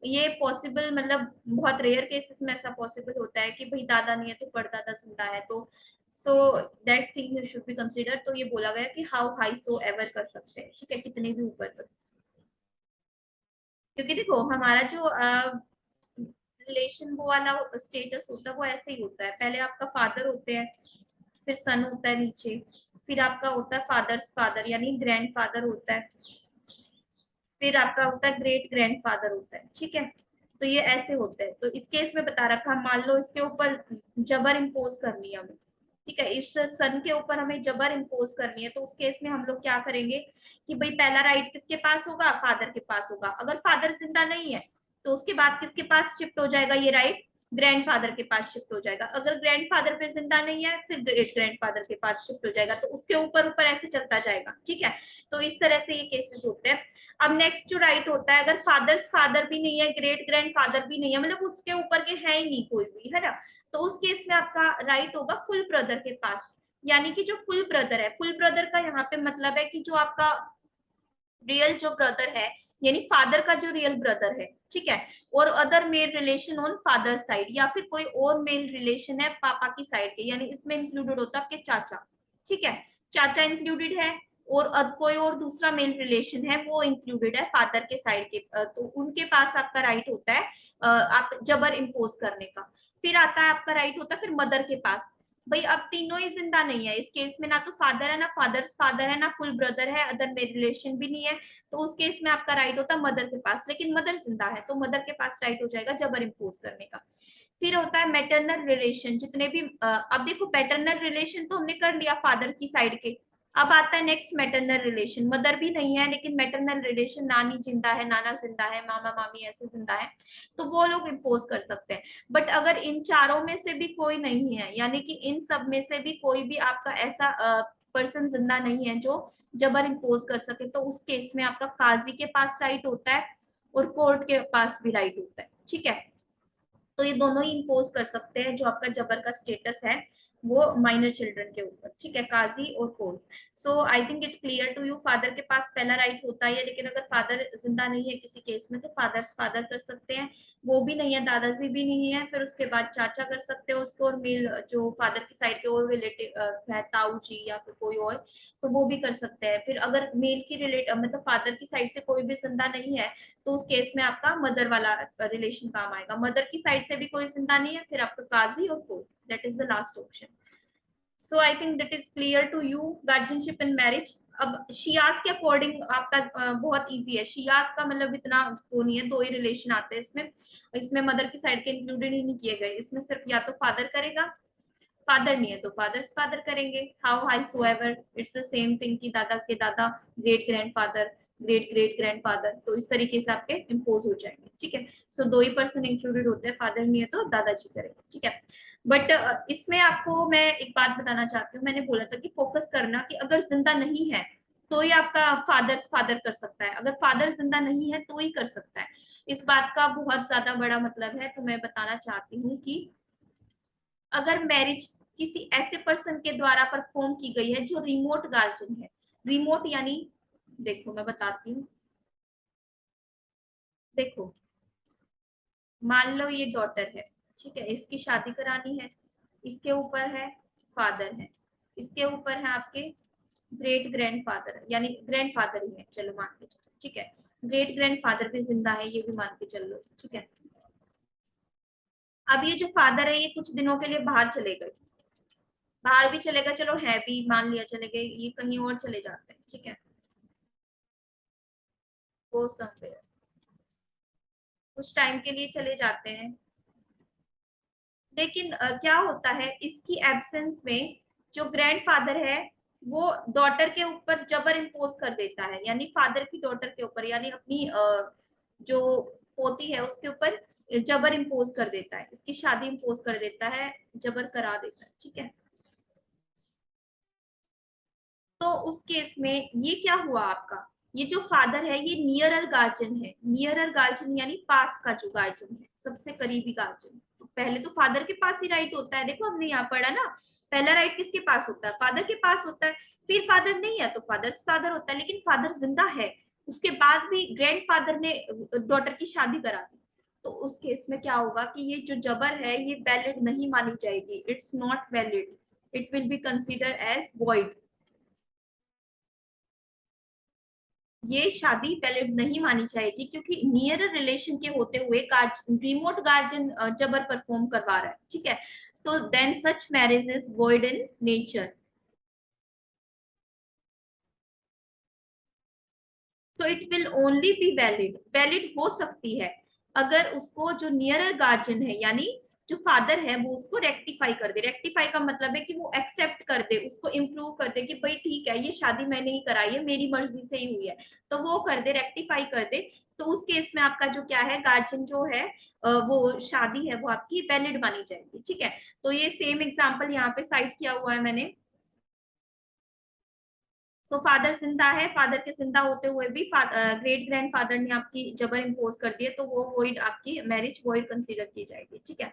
ये पॉसिबल मतलब बहुत रेयर केसेस में ऐसा पॉसिबल होता है कि भाई दादा नहीं है तो परदादा जिंदा है, तो so that thing should be consider. तो ये बोला गया कि हाउ हाई सो एवर कर सकते हैं, ठीक है, कितने भी ऊपर तक। क्योंकि देखो हमारा जो रिलेशन वो वाला स्टेटस होता है वो ऐसे ही होता है, पहले आपका फादर होते हैं, फिर सन होता है नीचे, फिर आपका होता है फादर्स फादर यानी ग्रैंड फादर होता है, फिर आपका होता है ग्रेट ग्रैंड फादर होता है, ठीक है। तो ये ऐसे होते हैं। तो इस केस में बता रखा मान लो इसके ऊपर जबर इम्पोज करनी है हमें, ठीक है, इस सन के ऊपर हमें जबर इम्पोज करनी है, तो उस केस में हम लोग क्या करेंगे कि भाई पहला राइट किसके पास होगा, फादर के पास होगा। अगर फादर जिंदा नहीं है तो उसके बाद किसके पास शिफ्ट हो जाएगा ये राइट, ग्रैंडफादर के पास शिफ्ट हो जाएगा। अगर ग्रैंडफादर पे जिंदा नहीं है फिर ग्रेट ग्रैंडफादर के पास शिफ्ट हो जाएगा, तो उसके ऊपर ऊपर ऐसे चलता जाएगा, ठीक है। तो इस तरह से ये केसेस होते हैं। अब नेक्स्ट जो राइट होता है अगर फादर्स फादर भी नहीं है, ग्रेट ग्रैंड फादर भी नहीं है, मतलब उसके ऊपर के है ही नहीं कोई भी, है ना, तो उस केस में आपका राइट होगा फुल ब्रदर के पास। यानी कि जो फुल ब्रदर है, फुल ब्रदर का यहाँ पे मतलब है कि जो आपका रियल जो ब्रदर है यानी फादर का जो रियल ब्रदर है, ठीक है, और other male relation on father side, या फिर कोई और मेल रिलेशन है पापा की साइड के, यानी इसमें इंक्लूडेड होता है आपके चाचा, ठीक है, चाचा इंक्लूडेड है, और कोई और दूसरा मेल रिलेशन है वो इंक्लूडेड है फादर के साइड के, तो उनके पास आपका राइट होता है आप जबर इम्पोज करने का। फिर आता है आपका राइट होता है फिर मदर के पास। भाई अब तीनों ही जिंदा नहीं है इस केस में, ना तो फादर है ना फादर्स फादर है ना फुल ब्रदर है, अदर मेल रिलेशन भी नहीं है, तो उस केस में आपका राइट होता है मदर के पास। लेकिन मदर जिंदा है तो मदर के पास राइट हो जाएगा जबर इम्पोज करने का। फिर होता है मैटरनल रिलेशन, जितने भी अब देखो पैटर्नल रिलेशन तो हमने कर लिया फादर की साइड के, अब आता है नेक्स्ट मैटरनल रिलेशन, मदर भी नहीं है लेकिन मैटरनल रिलेशन नानी जिंदा है, नाना जिंदा है, मामा मामी ऐसे जिंदा है, तो वो लोग इम्पोज कर सकते हैं। बट अगर इन चारों में से भी कोई नहीं है, यानी कि इन सब में से भी कोई भी आपका ऐसा पर्सन जिंदा नहीं है जो जबर इम्पोज कर सके, तो उस केस में आपका काजी के पास राइट होता है और कोर्ट के पास भी राइट होता है, ठीक है। तो ये दोनों ही इम्पोज कर सकते हैं जो आपका जबर का स्टेटस है वो माइनर चिल्ड्रन के ऊपर, ठीक है, काजी और court. So I think it clear to you, father के पास पहला राइट होता है, लेकिन अगर फादर जिंदा नहीं है किसी केस में तो फादर्स फादर कर सकते हैं, वो भी नहीं है, दादाजी भी नहीं है, फिर उसके बाद चाचा कर सकते हो उसको, और मेल जो फादर की साइड के और रिलेटिव है ताऊ जी या फिर कोई और, तो वो भी कर सकते हैं। फिर अगर मेल की मतलब फादर की साइड से कोई भी जिंदा नहीं है तो उस केस में आपका मदर वाला रिलेशन काम आएगा। मदर की साइड से भी कोई जिंदा नहीं है फिर आपका काजी और court, that is the last option. So I think that is clear to you guardianship in marriage. अब शियाज के अकॉर्डिंग आपका बहुत इजी है, शियाज का मतलब इतना वो नहीं है, दो ही रिलेशन आते हैं इसमें, इसमें मदर की साइड के इंक्लूडेड ही नहीं किए गए, इसमें सिर्फ या तो फादर करेगा, फादर नहीं है तो फादर्स फादर करेंगे, how high so ever its the same thing कि दादा के दादा great grand father great great grandfather, तो इस तरीके से आपके इम्पोज हो जाएंगे। ठीक है, सो दो ही पर्सन इंक्लूडेड होते हैं, फादर नहीं है तो दादाजी करेंगे। ठीक है, बट इसमें आपको मैं एक बात बताना चाहती हूँ, मैंने बोला था कि फोकस करना कि अगर जिंदा नहीं है तो ही आपका फादर कर सकता है, अगर फादर जिंदा नहीं है तो ही कर सकता है। इस बात का बहुत ज्यादा बड़ा मतलब है, तो मैं बताना चाहती हूँ कि अगर मैरिज किसी ऐसे पर्सन के द्वारा परफॉर्म की गई है जो रिमोट गार्जियन है, रिमोट यानी, देखो मैं बताती हूँ, देखो मान लो ये डॉटर है, ठीक है, इसकी शादी करानी है, इसके ऊपर है फादर है, इसके ऊपर है आपके ग्रेट ग्रैंडफादर, यानी ग्रैंडफादर ही है, चलो मान के चलो, ठीक है, ग्रेट ग्रैंडफादर भी जिंदा है, ये भी मान के चल लो। ठीक है, अब ये जो फादर है ये कुछ दिनों के लिए बाहर चले गए, बाहर भी चले गए, चलो है भी मान लिया चले गए, ये कहीं और चले जाते हैं। ठीक है, गो समवेयर, कुछ टाइम के लिए चले जाते हैं, लेकिन क्या होता है इसकी एब्सेंस में जो ग्रैंडफादर है वो डॉटर के ऊपर जबर इम्पोज कर देता है, यानी फादर की डॉटर के ऊपर, यानी अपनी जो पोती है उसके ऊपर जबर इम्पोज कर देता है, इसकी शादी इम्पोज कर देता है, जबर करा देता है। ठीक है, तो उस केस में ये क्या हुआ आपका, ये जो फादर है ये नियरर गार्जियन है, नियरर गार्जियन यानी पास का जो गार्जियन है, सबसे करीबी गार्जियन। तो पहले तो फादर के पास ही राइट होता है, देखो हमने यहाँ पढ़ा ना, पहला राइट किसके पास होता है, फादर के पास होता है, फिर फादर नहीं है तो फादर्स फादर होता है, लेकिन फादर जिंदा है उसके बाद भी ग्रैंड फादर ने डॉटर की शादी करा दी, तो उस केस में क्या होगा कि ये जो जबर है ये वैलिड नहीं मानी जाएगी, it's not valid, it will be consider as void, ये शादी वैलिड नहीं मानी जाएगी क्योंकि नियर रिलेशन के होते हुए रिमोट गार्जियन जबर परफॉर्म करवा रहा है। ठीक है, तो then such marriage is void in nature, so it will only be valid, valid हो सकती है अगर उसको जो नियरर गार्जियन है यानी जो फादर है वो उसको रेक्टिफाई कर दे, रेक्टिफाई का मतलब है कि वो एक्सेप्ट कर दे, उसको इम्प्रूव कर दे कि भाई ठीक है ये शादी मैंने ही कराई है, मेरी मर्जी से ही हुई है, तो वो कर दे, रेक्टिफाई कर दे, तो उस केस में आपका जो क्या है गार्जियन जो है वो शादी है वो आपकी वैलिड मानी जाएगी। ठीक है, तो ये सेम एग्जाम्पल यहाँ पे साइट किया हुआ है मैंने, सो फादर जिंदा है, फादर के जिंदा होते हुए भी ग्रेट ग्रैंड फादर ने आपकी जबर इम्पोज कर दिया, तो वो वॉइड, आपकी मैरिज वॉइड कंसीडर की जाएगी। ठीक है,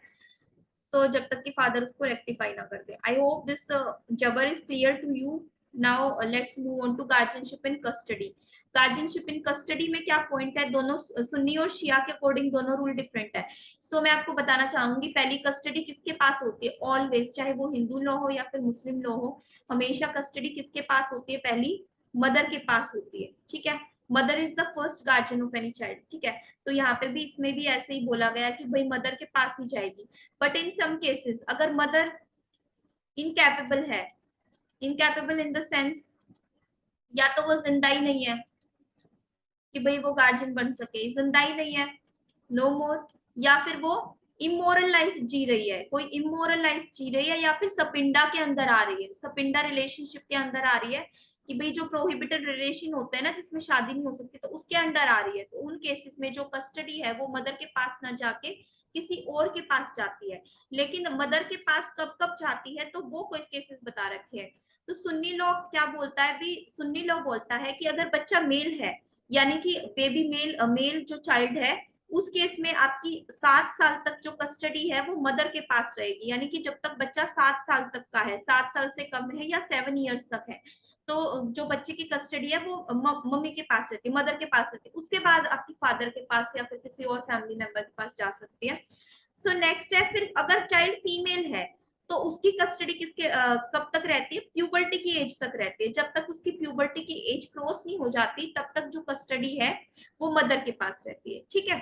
सो जब तक कि फादर उसको रेक्टिफाई ना कर दे। आई होप दिस जबर is clear to you. Now let's move on to guardianship in custody. Guardianship in custody में क्या पॉइंट है, दोनों सुन्नी और शिया के अकॉर्डिंग दोनों रूल डिफरेंट है। सो मैं आपको बताना चाहूंगी पहली कस्टडी किसके पास होती है, ऑलवेज, चाहे वो हिंदू लॉ हो या फिर मुस्लिम लॉ हो, हमेशा कस्टडी किसके पास होती है, पहली मदर के पास होती है। ठीक है, mother is the first guardian of any child. ठीक है, तो यहाँ पे भी इसमें भी ऐसे ही बोला गया कि भाई मदर के पास ही जाएगी, बट इन सम केसेस अगर मदर इनकैपेबल है, इनकैपेबल इन द सेंस या तो वो जिंदा ही नहीं है कि भाई वो गार्जियन बन सके, जिंदा ही नहीं है, नो मोर, या फिर वो इमोरल लाइफ जी रही है, कोई इमोरल लाइफ जी रही है, या फिर सपिंडा के अंदर आ रही है, सपिंडा रिलेशनशिप के अंदर आ रही है कि भाई जो प्रोहिबिटेड रिलेशन होते हैं ना जिसमें शादी नहीं हो सकती, तो उसके अंदर आ रही है, तो उन केसेस में जो कस्टडी है वो मदर के पास ना जाके किसी और के पास जाती है। लेकिन मदर के पास कब कब जाती है, तो वो कोई केसेस बता रखे हैं। तो सुन्नी लॉ क्या बोलता है, भी सुन्नी लॉ बोलता है कि अगर बच्चा मेल है, यानी कि बेबी मेल, मेल जो चाइल्ड है, उस केस में आपकी 7 साल तक जो कस्टडी है वो मदर के पास रहेगी, यानी कि जब तक बच्चा 7 साल तक का है, 7 साल से कम है या 7 ईयर्स तक है, तो जो बच्चे की कस्टडी है वो मम्मी के पास रहती है, मदर के पास रहती है, उसके बाद आपकी फादर के पास या फिर किसी और फैमिली मेंबर के पास जा सकती है। सो नेक्स्ट है, फिर अगर चाइल्ड फीमेल है तो उसकी कस्टडी किसके कब तक रहती है, प्यूबर्टी की एज तक रहती है, जब तक उसकी प्यूबर्टी की एज क्रॉस नहीं हो जाती तब तक जो कस्टडी है वो मदर के पास रहती है। ठीक है,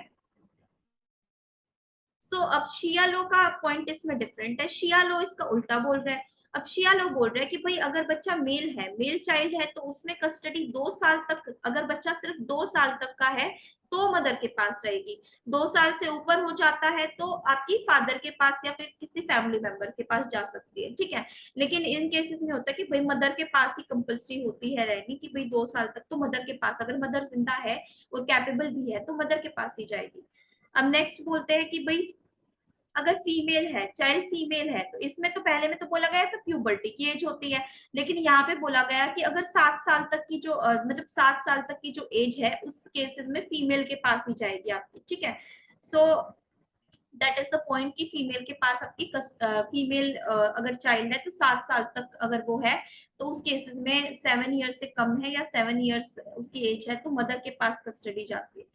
सो अब शिया लो का पॉइंट इसमें डिफरेंट है, शिया लो इसका उल्टा बोल रहा है, अब शिया लोग बोल रहे हैं कि भाई अगर बच्चा मेल है, मेल चाइल्ड है, तो उसमें कस्टडी 2 साल तक, अगर बच्चा सिर्फ 2 साल तक का है तो मदर के पास रहेगी। 2 साल से ऊपर हो जाता है तो आपकी फादर के पास या फिर किसी फैमिली मेंबर के पास जा सकती है, ठीक है। लेकिन इन केसेस में होता है कि भाई मदर के पास ही कंपल्सरी होती है रहनी, कि भाई 2 साल तक तो मदर के पास, अगर मदर जिंदा है और कैपेबल भी है तो मदर के पास ही जाएगी। अब नेक्स्ट बोलते हैं कि भाई अगर फीमेल है, चाइल्ड फीमेल है, तो इसमें तो पहले में तो बोला गया था प्यूबर्टी की एज होती है, लेकिन यहाँ पे बोला गया कि अगर 7 साल तक की जो मतलब 7 साल तक की जो एज है उस केसेस में फीमेल के पास ही जाएगी आपकी, ठीक है। So that is the point कि फीमेल के पास आपकी फीमेल अगर चाइल्ड है तो 7 साल तक अगर वो है तो उस केसेस में 7 ईयर से कम है या 7 ईयर्स उसकी एज है तो मदर के पास कस्टडी जाती है।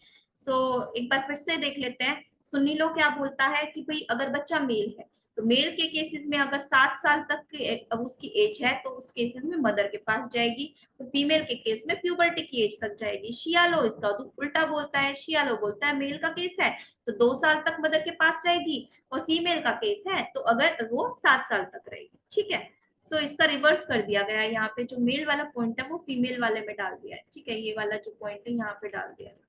एक बार फिर से देख लेते हैं। सुन्नी लो क्या बोलता है कि भाई अगर बच्चा मेल है तो मेल के केसेस में अगर 7 साल तक अब उसकी एज है तो उस केसेस में मदर के पास जाएगी, तो फीमेल के केस में प्यूबर्टी की एज तक जाएगी। शियालो इसका तो उल्टा बोलता है, शियालो बोलता है मेल का केस है तो 2 साल तक मदर के पास रहेगी, और फीमेल का केस है तो अगर वो 7 साल तक रहेगी, ठीक है। इसका रिवर्स कर दिया गया है, यहाँ पे जो मेल वाला पॉइंट है वो फीमेल वाले में डाल दिया है, ठीक है, ये वाला जो पॉइंट है यहाँ पे डाल दिया है।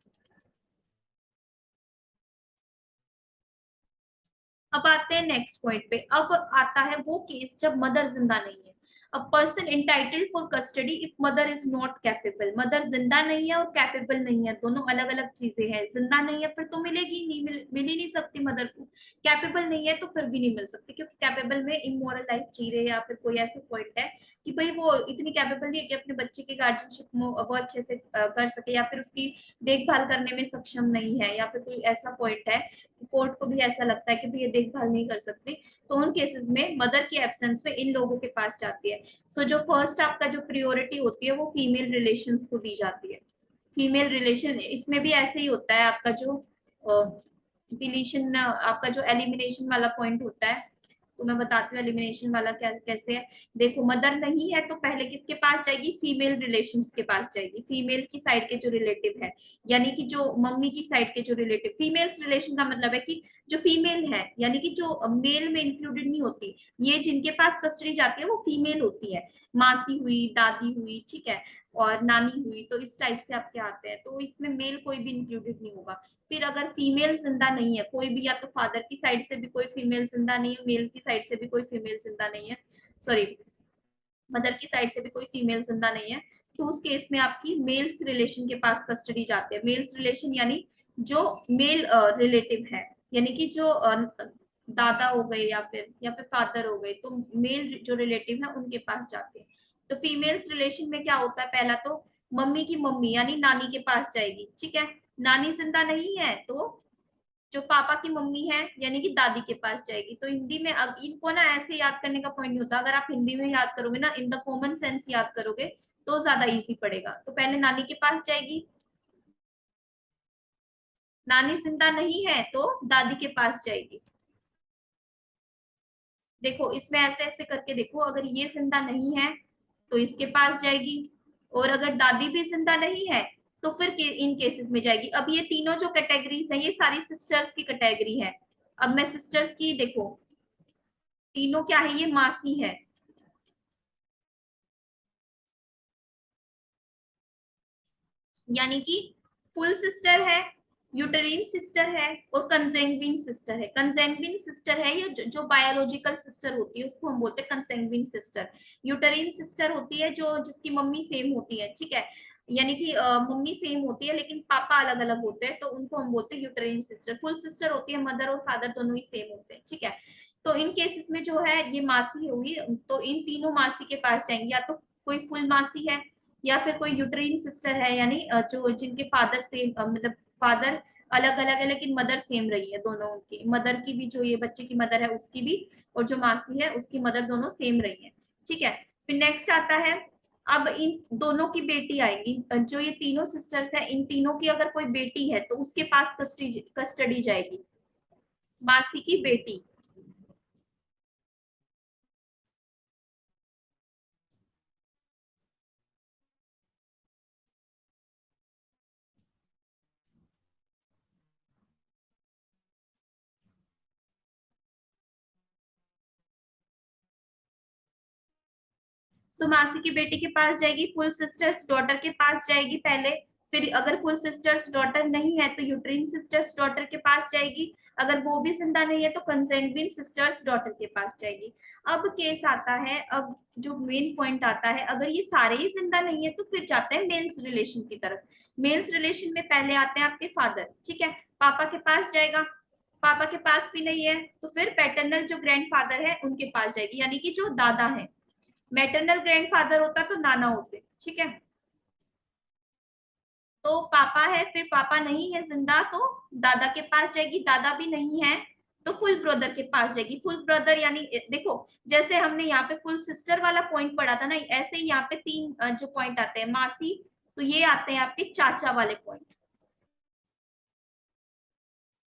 अब आते हैं नेक्स्ट पॉइंट पे। अब आता है वो केस जब मदर जिंदा नहीं है। A person entitled for custody if mother is not capable. Mother जिंदा नहीं है और कैपेबल नहीं है, दोनों अलग अलग चीजें हैं। जिंदा नहीं है फिर तो मिलेगी नहीं, मिल ही नहीं सकती मदर को। कैपेबल नहीं है तो फिर भी नहीं मिल सकती, क्योंकि कैपेबल में इमोरल लाइफ जी रहे या फिर कोई ऐसा पॉइंट है कि भाई वो इतनी कैपेबल नहीं है कि अपने बच्चे की गार्जियनशिप वो अच्छे से कर सके, या फिर उसकी देखभाल करने में सक्षम नहीं है, या फिर कोई ऐसा पॉइंट है कोर्ट को भी ऐसा लगता है कि भी ये देखभाल नहीं कर सकती, तो उन केसेस में मदर की एब्सेंस में इन लोगों के पास जाती है। जो फर्स्ट आपका जो प्रियोरिटी होती है वो फीमेल रिलेशंस को दी जाती है। फीमेल रिलेशन इसमें भी ऐसे ही होता है, आपका जो डिलीशन, आपका जो एलिमिनेशन वाला पॉइंट होता है, तो मैं बताती हूँ एलिमिनेशन वाला क्या कैसे है। देखो मदर नहीं है तो पहले किसके पास जाएगी, फीमेल रिलेशंस के पास जाएगी, फीमेल की साइड के जो रिलेटिव है, यानी कि जो मम्मी की साइड के जो रिलेटिव। फीमेल्स रिलेशन का मतलब है कि जो फीमेल है, यानी कि जो मेल में इंक्लूडेड नहीं होती, ये जिनके पास कस्टडी जाती है वो फीमेल होती है। मासी हुई, दादी हुई, ठीक है, और नानी हुई, तो इस टाइप से आपके आते हैं, तो इसमें मेल कोई भी इंक्लूडेड नहीं होगा। फिर अगर फीमेल जिंदा नहीं है कोई भी, या तो फादर की साइड से भी कोई फीमेल जिंदा नहीं है, मेल की साइड से भी कोई फीमेल जिंदा नहीं है, सॉरी मदर की साइड से भी कोई फीमेल जिंदा नहीं है, तो उस केस में आपकी मेल्स रिलेशन के पास कस्टडी जाती है। मेल्स रिलेशन यानी जो मेल रिलेटिव है, यानी कि जो दादा हो गए या फिर फादर हो गए, तो मेल जो रिलेटिव है उनके पास जाते हैं। तो फीमेल्स रिलेशन में क्या होता है, पहला तो मम्मी की मम्मी यानी नानी के पास जाएगी, ठीक है। नानी जिंदा नहीं है तो जो पापा की मम्मी है यानी कि दादी के पास जाएगी। तो हिंदी में अब इनको ना ऐसे याद करने का पॉइंट नहीं होता, अगर आप हिंदी में याद करोगे ना, इन द कॉमन सेंस याद करोगे तो ज्यादा इजी पड़ेगा। तो पहले नानी के पास जाएगी, नानी जिंदा नहीं है तो दादी के पास जाएगी। देखो इसमें ऐसे ऐसे करके देखो, अगर ये जिंदा नहीं है तो इसके पास जाएगी, और अगर दादी भी जिंदा नहीं है तो फिर इन केसेस में जाएगी। अब ये तीनों जो कैटेगरीज हैं ये सारी सिस्टर्स की कैटेगरी है। अब मैं सिस्टर्स की देखो, तीनों क्या है, ये मासी है, यानी कि फुल सिस्टर है, यूटेरिन सिस्टर है, और कंसेंग्विन सिस्टर है। कंसेंग्विन सिस्टर है ये जो बायोलॉजिकल सिस्टर होती है उसको हम बोलते हैं कंसेंग्विन सिस्टर। यूटेरिन सिस्टर होती है जो जिसकी मम्मी सेम होती है, ठीक है, यानी कि मम्मी सेम होती है लेकिन पापा अलग अलग होते हैं, तो उनको हम बोलते हैं यूटेरिन सिस्टर। फुल सिस्टर होती है मदर और फादर दोनों ही सेम होते हैं, ठीक है। तो इन केसेस में जो है ये मासी होगी, तो इन तीनों मासी के पास जाएंगे, या तो कोई फुल मासी है या फिर कोई यूट्रीन सिस्टर है, यानी जो जिनके फादर सेम मतलब फादर अलग अलग है लेकिन मदर सेम रही है, दोनों उनकी मदर की भी, जो ये बच्चे की मदर है उसकी भी, और जो मासी है उसकी मदर, दोनों सेम रही है, ठीक है। फिर नेक्स्ट आता है, अब इन दोनों की बेटी आएगी, जो ये तीनों सिस्टर्स है इन तीनों की अगर कोई बेटी है तो उसके पास कस्टडी जाएगी, मासी की बेटी। सो मासी की बेटी के पास जाएगी, फुल सिस्टर्स डॉटर के पास जाएगी पहले, फिर अगर फुल सिस्टर्स डॉटर नहीं है तो यूट्रीन सिस्टर्स डॉटर के पास जाएगी, अगर वो भी जिंदा नहीं है तो कंसेंग्विन सिस्टर्स डॉटर के पास जाएगी। अब केस आता है, अब जो मेन पॉइंट आता है, अगर ये सारे ही जिंदा नहीं है तो फिर जाते हैं मेल्स रिलेशन की तरफ। मेल्स रिलेशन में पहले आते हैं आपके फादर, ठीक है, पापा के पास जाएगा, पापा के पास भी नहीं है तो फिर पैटर्नल जो ग्रैंडफादर है उनके पास जाएगी, यानी कि जो दादा है। मैटरनल ग्रैंडफादर होता तो नाना होते, ठीक है। तो पापा है, फिर पापा नहीं है जिंदा तो दादा के पास जाएगी, दादा भी नहीं है तो फुल ब्रदर के पास जाएगी। फुल ब्रदर यानी देखो, जैसे हमने यहाँ पे फुल सिस्टर वाला पॉइंट पढ़ा था ना, ऐसे ही यहाँ पे तीन जो पॉइंट आते हैं मासी, तो ये आते हैं आपके चाचा वाले पॉइंट।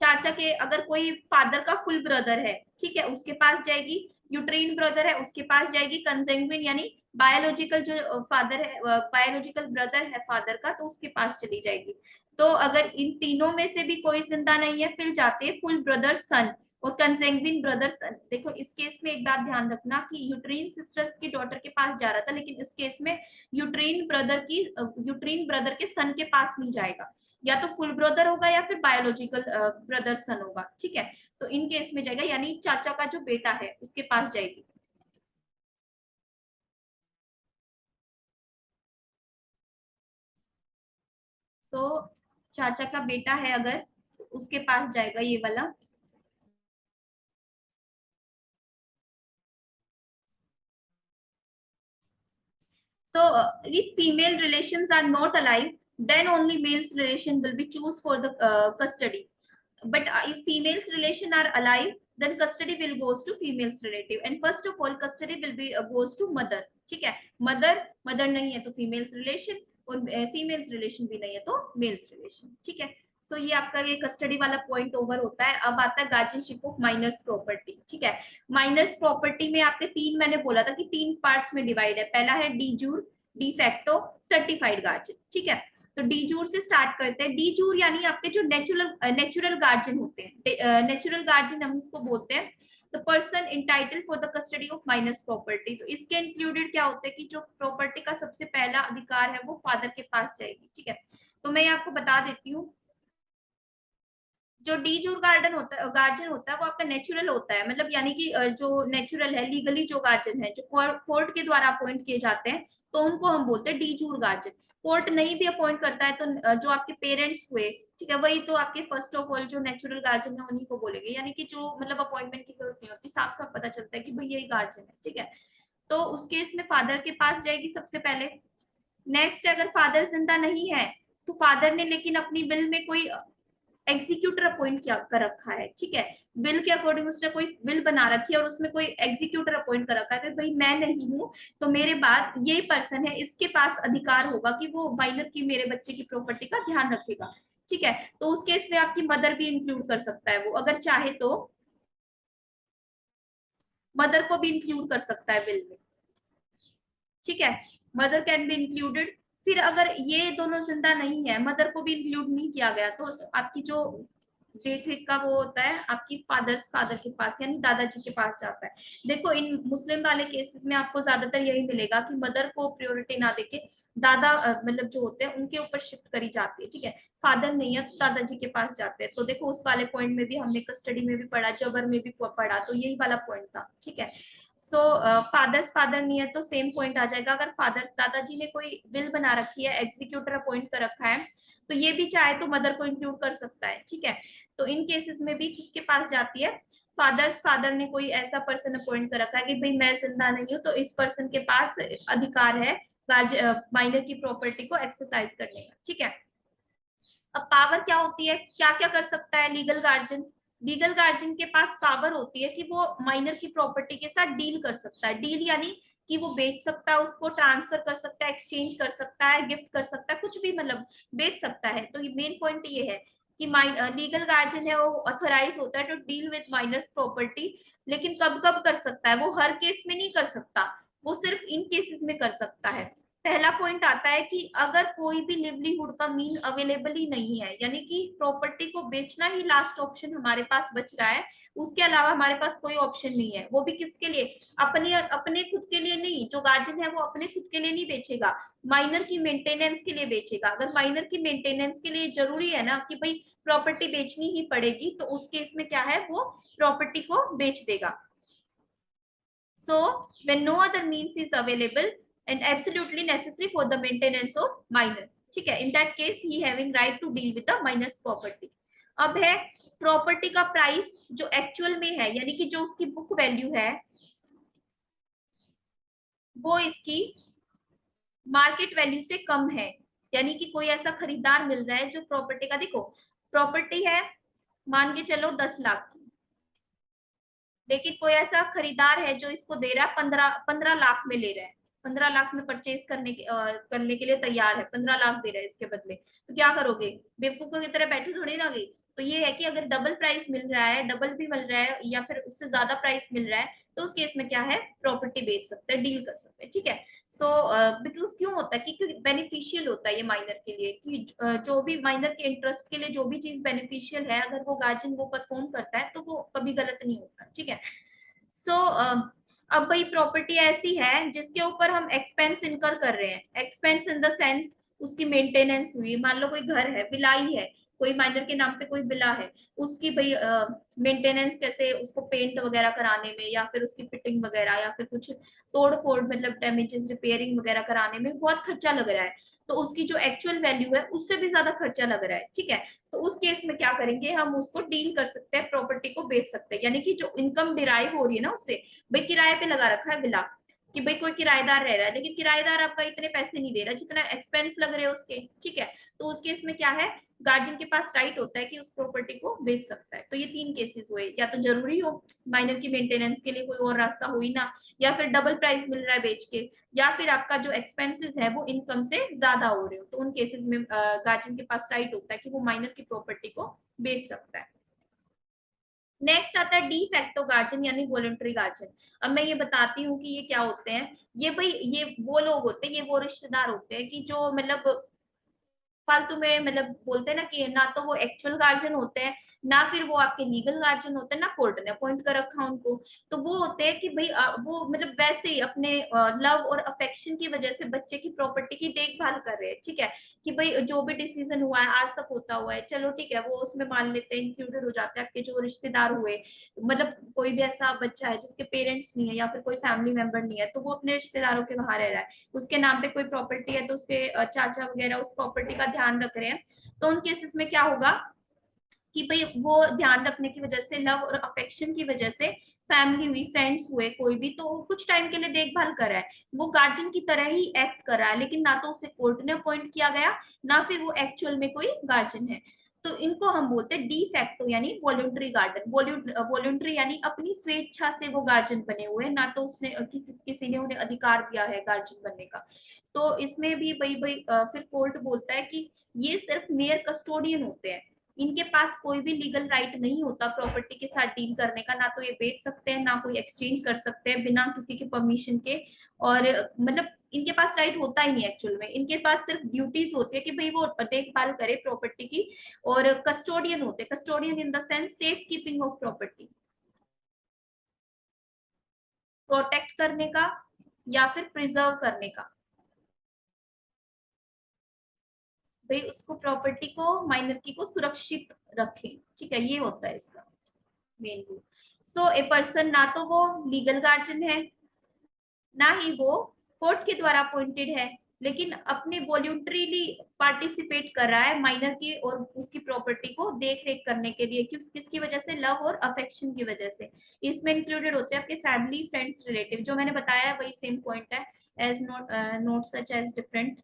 चाचा के अगर कोई फादर का फुल ब्रदर है, ठीक है, उसके पास जाएगी, यूट्रीन ब्रदर है उसके पास जाएगी, कंसेंग्विन यानी बायोलॉजिकल जो फादर है, बायोलॉजिकल ब्रदर है फादर का, तो उसके पास चली जाएगी। तो अगर इन तीनों में से भी कोई जिंदा नहीं है फिर जाते हैं फुल ब्रदर सन और कंसेंग्विन ब्रदर सन। देखो इस केस में एक बात ध्यान रखना कि यूट्रीन सिस्टर्स की डॉटर के पास जा रहा था, लेकिन इस केस में यूट्रीन ब्रदर के सन के पास नहीं जाएगा, या तो फुल ब्रदर होगा या फिर बायोलॉजिकल ब्रदर सन होगा, ठीक है। तो इन केस में जाएगा, यानी चाचा का जो बेटा है उसके पास जाएगी। सो चाचा का बेटा है अगर, तो उसके पास जाएगा ये वाला। So if female relations are not alive, then only male's relation will be choose for the custody. But if females relation are alive, then custody will goes to females relative, and first of all custody will be goes to mother, ठीक है। Mother नहीं है तो females relation, और females relation भी नहीं है तो मेल्स रिलेशन, ठीक है। सो ये आपका ये कस्टडी वाला पॉइंट ओवर होता है। अब आता है गार्जियनशिप ऑफ माइनर्स प्रॉपर्टी, ठीक है। माइनर्स प्रॉपर्टी में आपके तीन, मैंने बोला था कि तीन पार्ट्स में डिवाइड है। पहला है de jure, de facto, certified guardian, ठीक है। तो डी जूर से स्टार्ट करते हैं। डी जूर यानी आपके जो नेचुरल गार्जियन होते हैं, नेचुरल गार्जियन हम इसको बोलते हैं, the person entitle for the custody of minor's property. तो इसके इंक्लूडेड क्या होता है कि जो प्रॉपर्टी का सबसे पहला अधिकार है वो फादर के पास जाएगी, ठीक है। तो मैं आपको बता देती हूँ, जो डी जूर गार्डन होता है, गार्जियन होता है, वो आपका नेचुरल होता है, मतलब यानी कि जो नेचुरल है, लीगली जो गार्जियन है, जो कोर्ट के द्वारा अपॉइंट किए जाते हैं, तो उनको हम बोलते हैं डी जूर गार्जियन। कोर्ट नहीं भी अपॉइंट करता है तो जो आपके पेरेंट्स हुए, ठीक है, वही तो आपके फर्स्ट ऑफ ऑल जो नेचुरल गार्जियन है उन्हीं को बोलेंगे, यानी कि जो मतलब अपॉइंटमेंट की जरूरत नहीं होती, साफ साफ पता चलता है कि भाई यही गार्जियन है, ठीक है। तो उस केस में फादर के पास जाएगी सबसे पहले। नेक्स्ट, अगर फादर जिंदा नहीं है तो फादर ने लेकिन अपनी विल में कोई एग्जीक्यूटर अपॉइंट किया कर रखा है, ठीक है। विल के अकॉर्डिंग उसने कोई विल बना रखी है और उसमें कोई एग्जीक्यूटर अपॉइंट कर रखा है कि भाई मैं नहीं हूं तो मेरे बाद ये पर्सन है, इसके पास अधिकार होगा कि वो माइनर की, मेरे बच्चे की प्रॉपर्टी का ध्यान रखेगा, ठीक है। तो उस केस में आपकी मदर भी इंक्लूड कर सकता है वो, अगर चाहे तो मदर को भी इंक्लूड कर सकता है विल में, ठीक है। Mother can be included. फिर अगर ये दोनों जिंदा नहीं है, मदर को भी इंक्लूड नहीं किया गया, तो आपकी जो देख रेख का वो होता है आपकी फादर के पास यानी दादाजी के पास जाता है। देखो इन मुस्लिम वाले केसेस में आपको ज्यादातर यही मिलेगा कि मदर को प्रायोरिटी ना देके दादा मतलब जो होते हैं उनके ऊपर शिफ्ट करी जाती है, ठीक है। फादर नहीं है तो दादाजी के पास जाते हैं। तो देखो उस वाले पॉइंट में भी हमने कस्टडी में भी पढ़ा, जबर में भी पढ़ा, तो यही वाला पॉइंट था, ठीक है। सो फादर नहीं है तो सेम पॉइंट आ जाएगा। अगर फादर दादाजी ने कोई विल बना रखी है, एग्जीक्यूटर अपॉइंट कर रखा है, तो ये भी चाहे तो मदर को इंक्लूड कर सकता है, ठीक है। तो इन केसेस में भी किसके पास जाती है, फादर ने कोई ऐसा पर्सन अपॉइंट कर रखा है कि भाई मैं जिंदा नहीं हूँ तो इस पर्सन के पास अधिकार है माइनर की प्रॉपर्टी को एक्सरसाइज करने का, ठीक है। अब पावर क्या होती है, क्या क्या कर सकता है लीगल गार्जियन। लीगल गार्जियन के पास पावर होती है कि वो माइनर की प्रॉपर्टी के साथ डील कर सकता है। डील यानी कि वो बेच सकता है, उसको ट्रांसफर कर सकता है, एक्सचेंज कर सकता है, गिफ्ट कर सकता है, कुछ भी मतलब बेच सकता है। तो ये मेन पॉइंट ये है कि लीगल गार्जियन है वो ऑथोराइज होता है to deal with minor's property. लेकिन कब कब कर सकता है, वो हर केस में नहीं कर सकता, वो सिर्फ इन केसेस में कर सकता है। पहला पॉइंट आता है कि अगर कोई भी लिवलीहुड का मीन अवेलेबल ही नहीं है, यानी कि प्रॉपर्टी को बेचना ही लास्ट ऑप्शन हमारे पास बच रहा है, उसके अलावा हमारे पास कोई ऑप्शन नहीं है, वो भी किसके लिए, अपने अपने खुद के लिए नहीं, जो गार्जियन है वो अपने खुद के लिए नहीं बेचेगा, माइनर की मेंटेनेंस के लिए बेचेगा। अगर माइनर की मेंटेनेंस के लिए जरूरी है ना कि भाई प्रॉपर्टी बेचनी ही पड़ेगी, तो उस केस में क्या है, वो प्रॉपर्टी को बेच देगा। So when no other means is available and absolutely necessary for the maintenance of minor, ठीक है, in that case he having right to deal with the minor's property। अब है प्रॉपर्टी का प्राइस जो एक्चुअल में है, यानी कि जो उसकी बुक वैल्यू है, वो इसकी मार्केट वैल्यू से कम है, यानी कि कोई ऐसा खरीदार मिल रहा है जो प्रॉपर्टी का, देखो प्रॉपर्टी है मान के चलो 10 लाख की, लेकिन कोई ऐसा खरीदार है जो इसको दे रहा है 15 लाख में ले रहा है, 15 लाख में परचेज करने के लिए तैयार है, 15 लाख दे रहा है इसके बदले, तो क्या करोगे, बेवकूफों की तरह बैठे थोड़ी ना गई। तो ये है कि अगर डबल प्राइस मिल रहा है, डबल भी मिल रहा है या फिर उससे ज्यादा प्राइस मिल रहा है, तो उस केस में क्या है, प्रॉपर्टी बेच सकते हैं, डील कर सकते हैं, ठीक है। सो बिकॉज क्यों होता है, क्योंकि बेनिफिशियल होता है ये माइनर के लिए, कि जो भी माइनर के इंटरेस्ट के लिए जो भी चीज बेनिफिशियल है, अगर वो गार्जियन वो परफॉर्म करता है तो वो कभी गलत नहीं होता, ठीक है। सो अब भाई प्रॉपर्टी ऐसी है जिसके ऊपर हम एक्सपेंस इनकर कर रहे हैं, एक्सपेंस इन द सेंस उसकी मेंटेनेंस हुई, मान लो कोई घर है, बिलाई है, कोई माइनर के नाम पे कोई बिला है, उसकी भाई मेंटेनेंस कैसे, उसको पेंट वगैरह कराने में या फिर उसकी फिटिंग वगैरह या फिर कुछ तोड़ फोड़ मतलब डैमेजेस रिपेयरिंग वगैरह कराने में बहुत खर्चा लग रहा है, तो उसकी जो एक्चुअल वैल्यू है उससे भी ज्यादा खर्चा लग रहा है, ठीक है। तो उस केस में क्या करेंगे, हम उसको डील कर सकते हैं, प्रॉपर्टी को बेच सकते हैं, यानी कि जो इनकम डिराइव हो रही है ना उससे, भाई किराए पे लगा रखा है बिला, कि भाई कोई किराएदार रह रहा है, लेकिन किराएदार आपका इतने पैसे नहीं दे रहा जितना एक्सपेंस लग रहे हैं उसके, ठीक है। तो उस केस में क्या है, गार्जियन के पास राइट होता है कि उस प्रॉपर्टी को बेच सकता है। तो ये 3 केसेस हुए, या तो जरूरी हो माइनर की मेंटेनेंस के लिए कोई और रास्ता हो ही ना, या फिर डबल प्राइस मिल रहा है बेच के, या फिर आपका जो एक्सपेंसेस है वो इनकम से ज्यादा हो रहे हो, तो उन केसेस में गार्जियन के पास राइट होता है कि वो माइनर की प्रॉपर्टी को बेच सकता है। नेक्स्ट आता है डी फैक्टो गार्जियन यानी वॉलंटरी गार्जियन। अब मैं ये बताती हूँ कि ये क्या होते हैं। ये भाई ये वो लोग होते हैं, ये वो रिश्तेदार होते हैं कि जो मतलब फालतू में मतलब बोलते हैं ना कि ना तो वो एक्चुअल गार्जियन होते हैं, ना फिर वो आपके लीगल गार्जियन होते हैं, ना कोर्ट ने अपॉइंट कर रखा उनको। तो वो होते हैं कि भाई वो मतलब वैसे ही अपने लव और अफेक्शन की वजह से बच्चे की प्रॉपर्टी की देखभाल कर रहे हैं, ठीक है। कि भाई जो भी डिसीजन हुआ है आज तक होता हुआ है, चलो ठीक है, वो उसमें मान लेते हैं, इंक्लूडेड हो जाते हैं आपके जो रिश्तेदार हुए, मतलब कोई भी ऐसा बच्चा है जिसके पेरेंट्स नहीं है या फिर कोई फैमिली मेंबर नहीं है, तो वो अपने रिश्तेदारों के वहां रह रहा है, उसके नाम पे कोई प्रॉपर्टी है तो उसके चाचा वगैरह उस प्रॉपर्टी का ध्यान रख रहे हैं। तो उन केसेस में क्या होगा कि भाई वो ध्यान रखने की वजह से, लव और अफेक्शन की वजह से, फैमिली हुई, फ्रेंड्स हुए, कोई भी तो कुछ टाइम के लिए देखभाल कर रहा है, वो गार्जियन की तरह ही एक्ट कर रहा है, लेकिन ना तो उसे कोर्ट ने अपॉइंट किया गया, ना फिर वो एक्चुअल में कोई गार्जियन है। तो इनको हम बोलते हैं डी फैक्टो यानी वॉलंटरी गार्जियन। वॉलंटरी यानी अपनी स्वेच्छा से वो गार्जियन बने हुए हैं, ना तो उसने किसी ने उन्हें अधिकार दिया है गार्जियन बनने का। तो इसमें भी भाई भाई फिर कोर्ट बोलता है कि ये सिर्फ मेयर कस्टोडियन होते हैं, इनके पास कोई भी लीगल राइट नहीं होता प्रॉपर्टी के साथ डील करने का, ना तो ये बेच सकते हैं, ना कोई एक्सचेंज कर सकते हैं बिना किसी के परमिशन के, और मतलब इनके पास राइट होता ही नहीं एक्चुअल में। इनके पास सिर्फ ड्यूटीज होती है कि भाई वो देखभाल करे प्रॉपर्टी की, और कस्टोडियन होते हैं, custodian in the sense safe keeping of property, protect करने का या फिर प्रिजर्व करने का, भाई उसको प्रॉपर्टी को माइनर की को सुरक्षित रखें, ठीक है, ये होता है इसका main rule. So a person ना तो वो लीगल गार्जियन है, ना ही वो कोर्ट के द्वारा अपॉइंटेड है, लेकिन अपने वॉल्यूंटरीली पार्टिसिपेट कर रहा है माइनर की और उसकी प्रॉपर्टी को देख रेख करने के लिए, किसकी वजह से, लव और अफेक्शन की वजह से। इसमें इंक्लूडेड होते हैं आपके फैमिली, फ्रेंड्स, रिलेटिव, जो मैंने बताया है वही सेम पॉइंट है, as not such as different.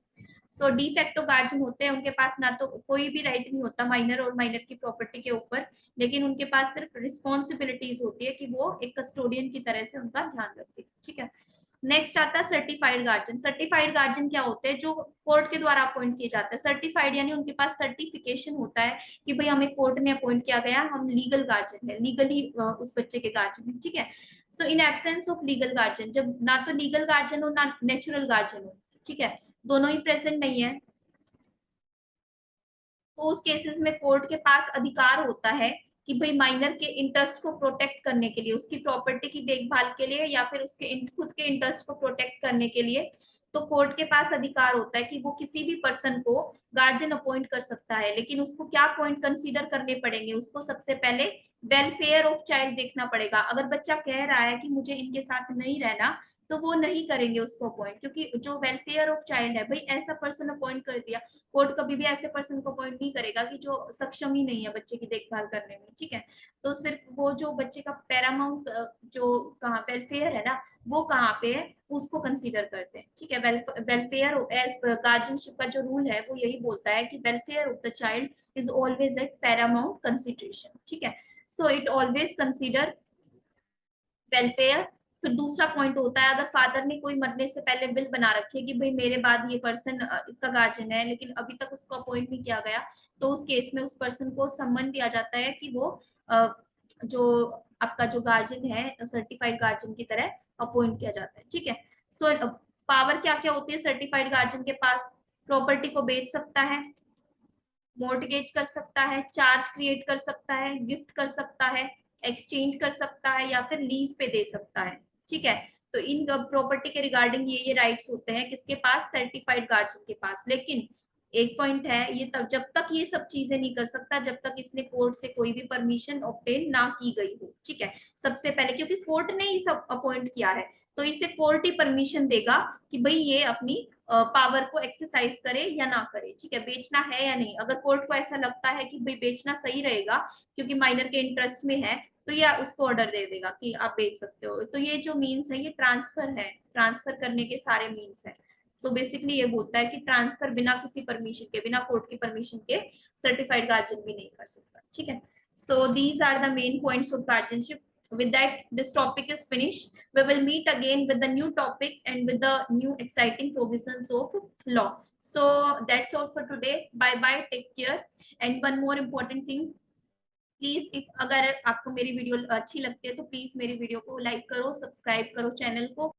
So de facto guardian होते हैं, उनके पास ना तो कोई भी राइट नहीं होता माइनर और माइनर की प्रॉपर्टी के ऊपर, लेकिन उनके पास सिर्फ रिस्पॉन्सिबिलिटीज होती है कि वो एक कस्टोडियन की तरह से उनका ध्यान रखे, ठीक है। नेक्स्ट आता है सर्टिफाइड गार्जियन। सर्टिफाइड गार्जियन क्या होते हैं, जो कोर्ट के द्वारा अपॉइंट किए जाते हैं। सर्टिफाइड यानी उनके पास सर्टिफिकेशन होता है कि भाई हमें कोर्ट ने अपॉइंट किया गया, हम लीगल गार्जियन है, लीगली उस बच्चे के गार्जियन है, ठीक है। So in absence of legal guardian, जब ना तो लीगल गार्जियन हो ना नेचुरल गार्जियन हो, ठीक है, दोनों ही प्रेजेंट नहीं है, तो उस केसेस में कोर्ट के पास अधिकार होता है कि भाई माइनर के इंटरेस्ट को प्रोटेक्ट करने के लिए, उसकी प्रॉपर्टी की देखभाल के लिए, या फिर उसके खुद के इंटरेस्ट को प्रोटेक्ट करने के लिए, तो कोर्ट के पास अधिकार होता है कि वो किसी भी पर्सन को गार्जियन अपॉइंट कर सकता है। लेकिन उसको क्या पॉइंट कंसीडर करने पड़ेंगे, उसको सबसे पहले वेलफेयर ऑफ चाइल्ड देखना पड़ेगा। अगर बच्चा कह रहा है कि मुझे इनके साथ नहीं रहना, तो वो नहीं करेंगे उसको अपॉइंट, क्योंकि जो वेलफेयर ऑफ चाइल्ड है, भाई ऐसा पर्सन अपॉइंट कर दिया। कोर्ट कभी भी ऐसे पर्सन को अपॉइंट नहीं करेगा कि जो सक्षम ही नहीं है बच्चे की देखभाल करने में, ठीक है। तो सिर्फ वो जो बच्चे का पैरामाउंट जो कहाँ वेलफेयर है ना, वो कहाँ पे है, उसको कंसीडर करते हैं, ठीक है। वेलफेयर एज गार्जियनशिप का जो रूल है वो यही बोलता है कि welfare of the child is always at Paramount consideration, ठीक है। So it always consider welfare. फिर दूसरा पॉइंट होता है, अगर फादर ने कोई मरने से पहले बिल बना रखी है कि भाई मेरे बाद ये पर्सन इसका गार्जियन है, लेकिन अभी तक उसको अपॉइंट नहीं किया गया, तो उस केस में उस पर्सन को सम्मन दिया जाता है कि वो जो आपका जो गार्जियन है सर्टिफाइड गार्जियन की तरह अपॉइंट किया जाता है, ठीक है। सो पावर क्या क्या होती है सर्टिफाइड गार्जियन के पास? प्रॉपर्टी को बेच सकता है, मॉर्टगेज कर सकता है, चार्ज क्रिएट कर सकता है, गिफ्ट कर सकता है, एक्सचेंज कर सकता है, या फिर लीज पे दे सकता है, ठीक है। तो इन प्रॉपर्टी के रिगार्डिंग ये राइट्स होते हैं किसके पास? सर्टिफाइड गार्जियन के पास। लेकिन एक पॉइंट है, ये तब जब तक ये सब चीजें नहीं कर सकता जब तक इसने कोर्ट से कोई भी परमिशन ऑब्टेन ना की गई हो, ठीक है। सबसे पहले, क्योंकि कोर्ट ने ही सब अपॉइंट किया है, तो इसे कोर्ट ही परमिशन देगा कि भाई ये अपनी पावर को एक्सरसाइज करे या ना करे, ठीक है, बेचना है या नहीं। अगर कोर्ट को ऐसा लगता है कि भाई बेचना सही रहेगा क्योंकि माइनर के इंटरेस्ट में है, तो ये उसको ऑर्डर दे देगा कि आप बेच सकते हो। तो ये जो मीन्स है ये ट्रांसफर है, ट्रांसफर करने के सारे मीन्स है। तो बेसिकली ये बोलता है कि ट्रांसफर बिना किसी परमिशन के, बिना कोर्ट की परमिशन के सर्टिफाइड गार्जियन भी नहीं कर सकता, ठीक है। So these are the main points of guardianship. With that, this topic is finished. We will meet again with the new topic and with the new exciting provisions of law. So that's all for today. Bye bye, take care. And one more important thing, please if अगर आपको मेरी video अच्छी लगती है तो please मेरी video को like करो, सब्सक्राइब करो चैनल को।